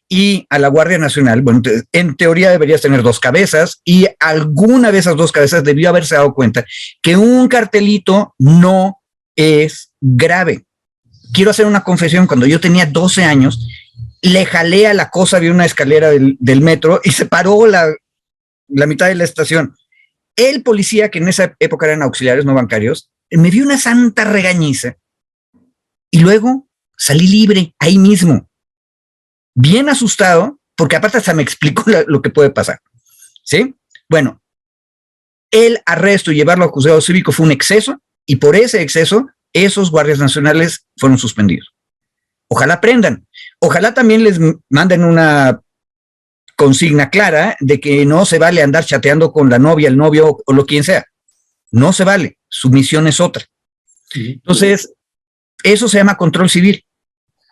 y a la Guardia Nacional, bueno, en teoría deberías tener 2 cabezas, y alguna de esas 2 cabezas debió haberse dado cuenta que un cartelito no es grave. Quiero hacer una confesión. Cuando yo tenía 12 años, le jalé a la cosa de una escalera del metro y se paró la mitad de la estación. El policía, que en esa época eran auxiliares no bancarios, me dio una santa regañiza y luego salí libre ahí mismo, bien asustado, porque aparte hasta me explicó lo que puede pasar, ¿sí? Bueno, el arresto y llevarlo a juzgado cívico fue un exceso, y por ese exceso esos guardias nacionales fueron suspendidos. Ojalá aprendan, ojalá también les manden una consigna clara de que no se vale andar chateando con la novia, el novio o lo quien sea. No se vale, su misión es otra. Entonces, eso se llama control civil.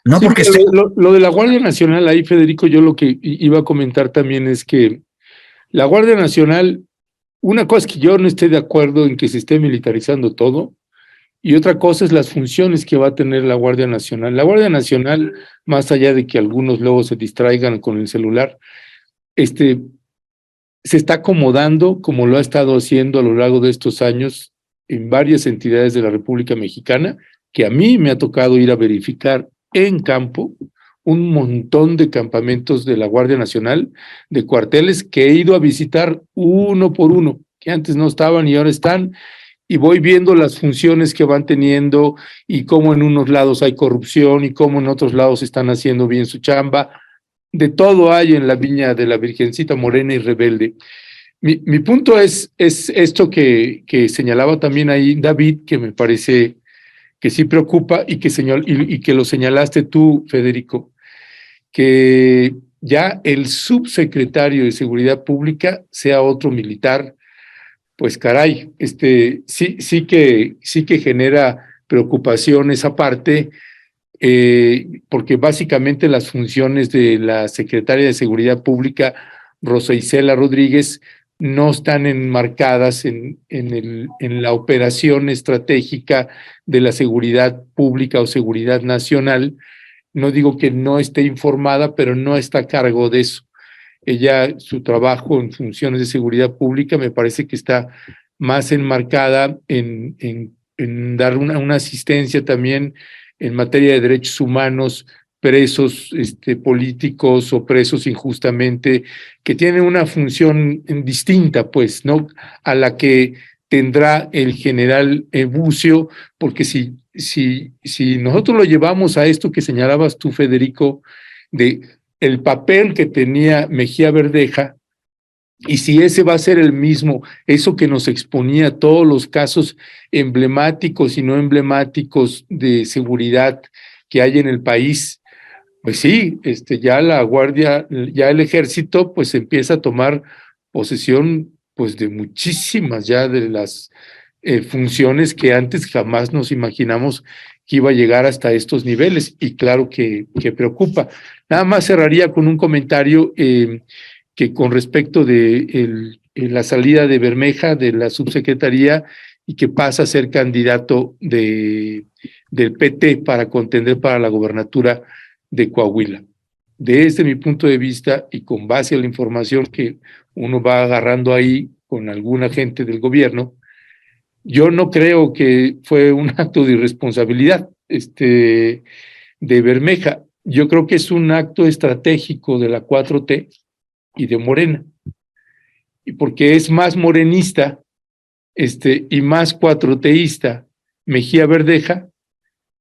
No sí, porque lo de la Guardia Nacional ahí, Federico, yo lo que iba a comentar también es que la Guardia Nacional, una cosa es que yo no esté de acuerdo en que se esté militarizando todo, y otra cosa es las funciones que va a tener la Guardia Nacional. La Guardia Nacional, más allá de que algunos luego se distraigan con el celular, se está acomodando, como lo ha estado haciendo a lo largo de estos años en varias entidades de la República Mexicana, que a mí me ha tocado ir a verificar en campo un montón de campamentos de la Guardia Nacional, de cuarteles que he ido a visitar uno por uno, que antes no estaban y ahora están, y voy viendo las funciones que van teniendo y cómo en unos lados hay corrupción y cómo en otros lados están haciendo bien su chamba. De todo hay en la viña de la Virgencita Morena y Rebelde. Mi punto es esto que señalaba también ahí David, que me parece que sí preocupa y que lo señalaste tú, Federico, que ya el subsecretario de Seguridad Pública sea otro militar. Pues caray, sí que genera preocupación esa parte, porque básicamente las funciones de la secretaria de Seguridad Pública, Rosa Isela Rodríguez, no están enmarcadas en la operación estratégica de la seguridad pública o seguridad nacional. No digo que no esté informada, pero no está a cargo de eso. Ella, su trabajo en funciones de seguridad pública me parece que está más enmarcada en dar una asistencia también en materia de derechos humanos, presos políticos o presos injustamente, que tienen una función distinta, pues, ¿no? A la que tendrá el general Bucio, porque si nosotros lo llevamos a esto que señalabas tú, Federico, de el papel que tenía Mejía Verdeja, y si ese va a ser el mismo, eso que nos exponía todos los casos emblemáticos y no emblemáticos de seguridad que hay en el país, pues sí, ya la Guardia, ya el Ejército, pues empieza a tomar posesión, pues de muchísimas ya de las funciones que antes jamás nos imaginamos que iba a llegar hasta estos niveles, y claro que preocupa. Nada más cerraría con un comentario que con respecto de la salida de Bermeja de la subsecretaría y que pasa a ser candidato del PT para contender para la gobernatura de Coahuila. Desde mi punto de vista y con base a la información que uno va agarrando ahí con alguna gente del gobierno, yo no creo que fue un acto de irresponsabilidad de Bermeja. Yo creo que es un acto estratégico de la 4T y de Morena, y porque es más morenista y más cuatroteísta Mejía Verdeja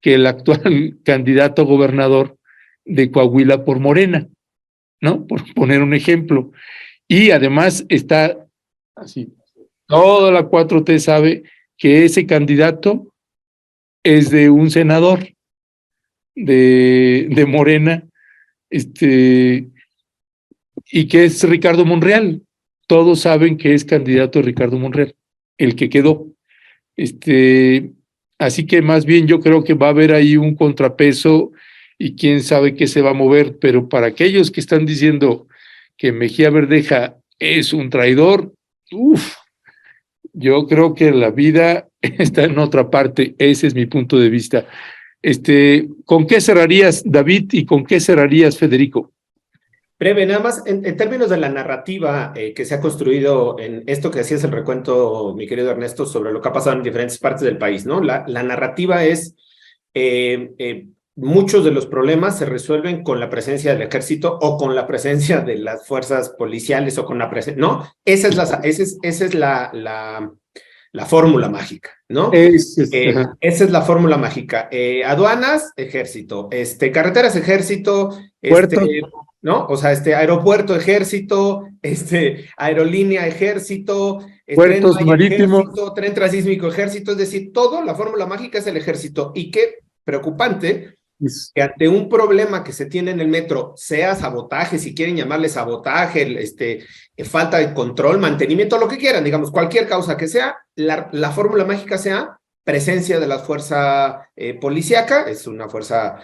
que el actual candidato a gobernador de Coahuila por Morena, ¿no? Por poner un ejemplo. Y además está así, toda la 4T sabe que ese candidato es de un senador de Morena, y que es Ricardo Monreal. Todos saben que es candidato Ricardo Monreal, el que quedó. Así que más bien yo creo que va a haber ahí un contrapeso y quién sabe qué se va a mover, pero para aquellos que están diciendo que Mejía Verdeja es un traidor, yo creo que la vida está en otra parte. Ese es mi punto de vista. ¿Con qué cerrarías, David, y con qué cerrarías, Federico? Breve, nada más, en términos de la narrativa que se ha construido en esto que hacías el recuento, mi querido Ernesto, sobre lo que ha pasado en diferentes partes del país, ¿no? La narrativa es, muchos de los problemas se resuelven con la presencia del ejército o con la presencia de las fuerzas policiales o con la presencia, ¿no? Esa es la fórmula mágica, ¿no? Esa es la fórmula mágica. Aduanas, ejército. Carreteras, ejército. Puertos. ¿No? O sea, aeropuerto, ejército, aerolínea, ejército, puertos tren marítimos, ejército, tren transísmico, ejército, es decir, todo, la fórmula mágica es el ejército. Y qué preocupante que ante un problema que se tiene en el metro, sea sabotaje, si quieren llamarle sabotaje, falta de control, mantenimiento, lo que quieran, digamos, cualquier causa que sea, la fórmula mágica sea presencia de la fuerza policíaca, es una fuerza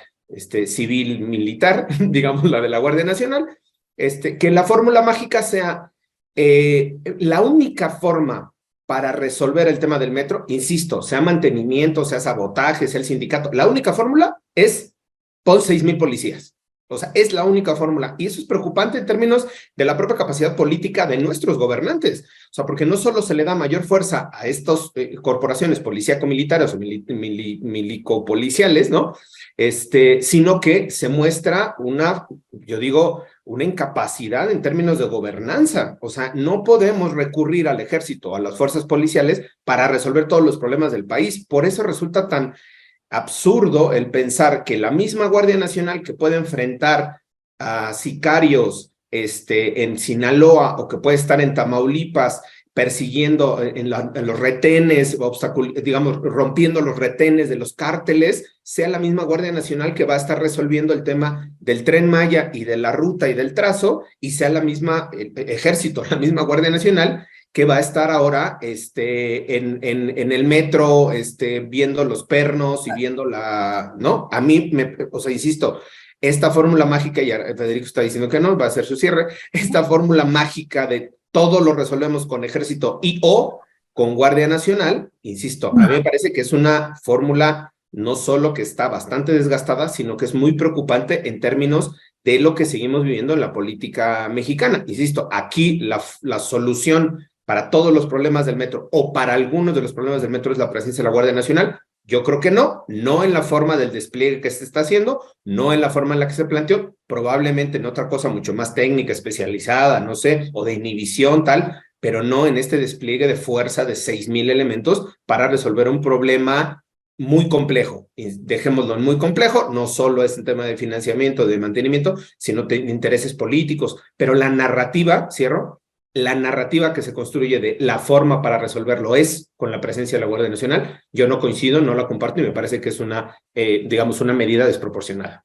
civil militar, digamos, la de la Guardia Nacional, que la fórmula mágica sea la única forma para resolver el tema del metro, insisto, sea mantenimiento, sea sabotaje, sea el sindicato, la única fórmula es pon 6,000 policías. O sea, es la única fórmula. Y eso es preocupante en términos de la propia capacidad política de nuestros gobernantes. O sea, porque no solo se le da mayor fuerza a estas corporaciones policíaco-militares o milico-policiales, ¿no? Sino que se muestra yo digo, una incapacidad en términos de gobernanza. O sea, no podemos recurrir al ejército, a las fuerzas policiales para resolver todos los problemas del país. Por eso resulta tan absurdo el pensar que la misma Guardia Nacional que puede enfrentar a sicarios en Sinaloa o que puede estar en Tamaulipas persiguiendo en los retenes, digamos, rompiendo los retenes de los cárteles, sea la misma Guardia Nacional que va a estar resolviendo el tema del Tren Maya y de la ruta y del trazo, y sea la misma ejército, la misma Guardia Nacional que va a estar ahora en el metro viendo los pernos y viendo ¿no? A mí, o sea, insisto, esta fórmula mágica, y Federico está diciendo que no, va a ser su cierre, esta fórmula mágica de todo lo resolvemos con ejército o con Guardia Nacional, insisto, a mí me parece que es una fórmula no solo que está bastante desgastada, sino que es muy preocupante en términos de lo que seguimos viviendo en la política mexicana. Insisto, aquí la solución para todos los problemas del metro o para algunos de los problemas del metro es la presencia de la Guardia Nacional. Yo creo que no en la forma del despliegue que se está haciendo, no en la forma en la que se planteó, probablemente en otra cosa mucho más técnica, especializada, no sé, o de inhibición, tal, pero no en este despliegue de fuerza de 6,000 elementos para resolver un problema muy complejo. Y dejémoslo muy complejo, no solo es un tema de financiamiento, de mantenimiento, sino de intereses políticos, pero la narrativa, cierro, la narrativa que se construye de la forma para resolverlo es con la presencia de la Guardia Nacional. Yo no coincido, no la comparto y me parece que es digamos, una medida desproporcionada.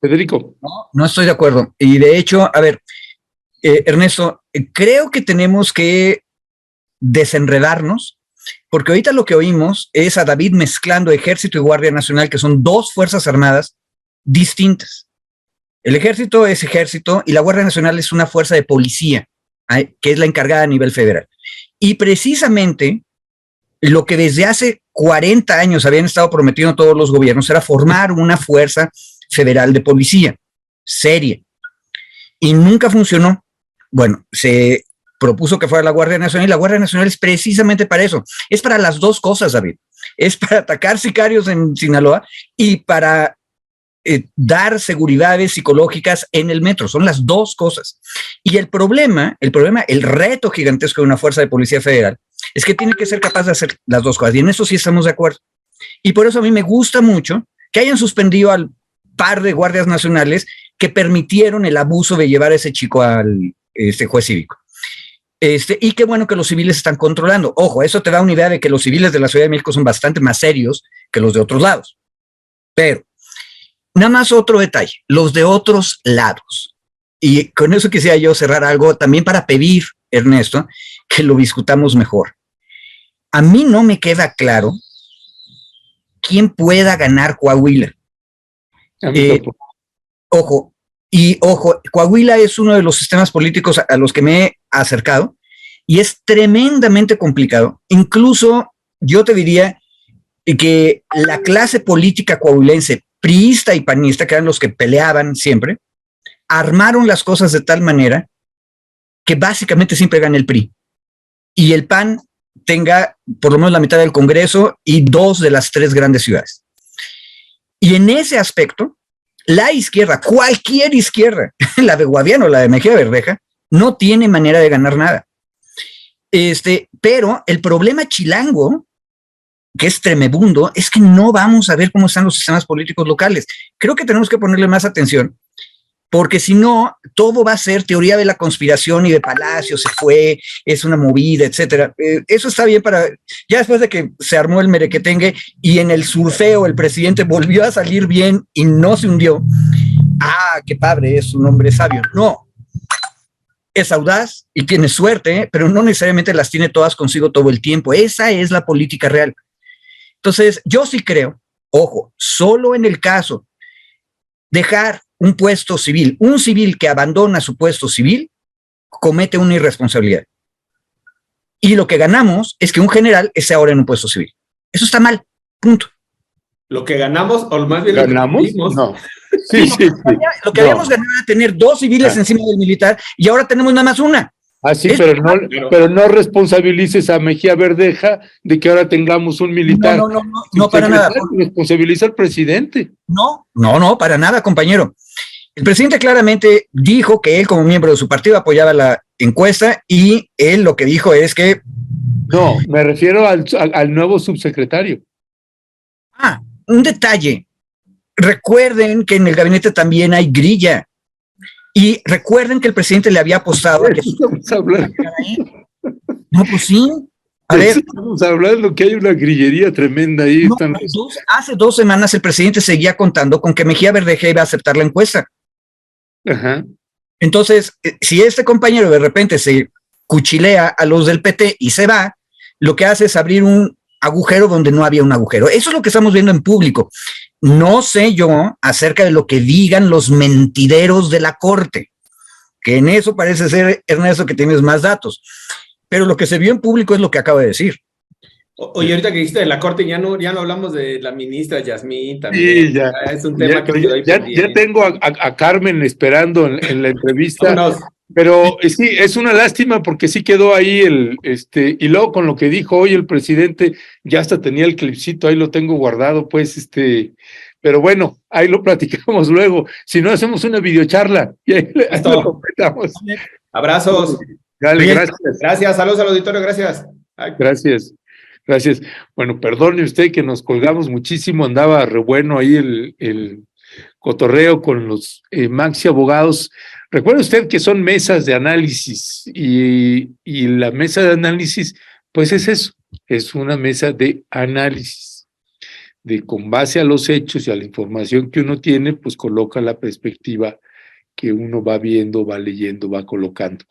Federico. No estoy de acuerdo. Y de hecho, a ver, Ernesto, creo que tenemos que desenredarnos, porque ahorita lo que oímos es a David mezclando Ejército y Guardia Nacional, que son dos fuerzas armadas distintas. El ejército es ejército y la Guardia Nacional es una fuerza de policía, que es la encargada a nivel federal. Y precisamente lo que desde hace 40 años habían estado prometiendo todos los gobiernos era formar una fuerza federal de policía, seria. Y nunca funcionó. Bueno, se propuso que fuera la Guardia Nacional y la Guardia Nacional es precisamente para eso. Es para las dos cosas, David. Es para atacar sicarios en Sinaloa y para dar seguridades psicológicas en el metro. Son las dos cosas. Y el reto gigantesco de una fuerza de policía federal es que tiene que ser capaz de hacer las dos cosas. Y en eso sí estamos de acuerdo. Y por eso a mí me gusta mucho que hayan suspendido al par de guardias nacionales que permitieron el abuso de llevar a ese chico al juez cívico. Y qué bueno que los civiles están controlando. Ojo, eso te da una idea de que los civiles de la Ciudad de México son bastante más serios que los de otros lados. Pero nada más otro detalle, los de otros lados. Y con eso quisiera yo cerrar algo también para pedir, Ernesto, que lo discutamos mejor. A mí no me queda claro quién pueda ganar Coahuila. Ojo, Coahuila es uno de los sistemas políticos a los que me he acercado y es tremendamente complicado. Incluso yo te diría que la clase política coahuilense, priista y panista, que eran los que peleaban siempre, armaron las cosas de tal manera que básicamente siempre gana el PRI. Y el PAN tenga por lo menos la mitad del Congreso y 2 de las 3 grandes ciudades. Y en ese aspecto, la izquierda, cualquier izquierda, la de Guadiana o la de Mejía Verdeja, no tiene manera de ganar nada. Pero el problema chilango, que es tremebundo, es que no vamos a ver cómo están los sistemas políticos locales. Creo que tenemos que ponerle más atención, porque si no, todo va a ser teoría de la conspiración y de Palacio, se fue, es una movida, etcétera. Eso está bien para, ya después de que se armó el merequetengue y en el surfeo el presidente volvió a salir bien y no se hundió. Ah, qué padre, es un hombre sabio. No, es audaz y tiene suerte, pero no necesariamente las tiene todas consigo todo el tiempo. Esa es la política real. Entonces, yo sí creo, ojo, solo en el caso dejar un puesto civil, un civil que abandona su puesto civil, comete una irresponsabilidad. Y lo que ganamos es que un general esté ahora en un puesto civil. Eso está mal, punto. Lo que ganamos, o más bien ¿ganamos? Lo que perdimos. No. Sí, sí, sí. Lo que habíamos ganado era tener 2 civiles encima del militar y ahora tenemos nada más una. Ah, sí, pero no responsabilices a Mejía Verdeja de que ahora tengamos un militar. No, para nada. Responsabiliza al presidente. No, para nada, compañero. El presidente claramente dijo que él, como miembro de su partido, apoyaba la encuesta y él lo que dijo es que... No, me refiero al nuevo subsecretario. Ah, un detalle. Recuerden que en el gabinete también hay grilla. Y recuerden que el presidente le había apostado a que... Estamos hablando. No, pues sí. A ver. Estamos hablando que hay una grillería tremenda ahí. No, hace 2 semanas el presidente seguía contando con que Mejía Verdeja iba a aceptar la encuesta. Ajá. Entonces, si este compañero de repente se cuchilea a los del PT y se va, lo que hace es abrir un agujero donde no había un agujero. Eso es lo que estamos viendo en público. No sé yo acerca de lo que digan los mentideros de la corte, que en eso parece ser, Ernesto, que tienes más datos. Pero lo que se vio en público es lo que acabo de decir. Oye, ahorita que dijiste de la corte, ya no hablamos de la ministra Yasmín también. Sí, ya. Es un tema ya tengo a Carmen esperando en la entrevista. Vámonos. Pero sí, es una lástima porque sí quedó ahí y luego con lo que dijo hoy el presidente, ya hasta tenía el clipcito, ahí lo tengo guardado, pues, pero bueno, ahí lo platicamos luego. Si no, hacemos una videocharla y ahí lo completamos. Abrazos. Dale, gracias. Gracias, saludos al auditorio, gracias. Gracias. Bueno, perdone usted que nos colgamos muchísimo, andaba re bueno ahí el cotorreo con los Maxi Abogados. Recuerde usted que son mesas de análisis y la mesa de análisis, pues es eso, es una mesa de análisis, con base a los hechos y a la información que uno tiene, pues coloca la perspectiva que uno va viendo, va leyendo, va colocando.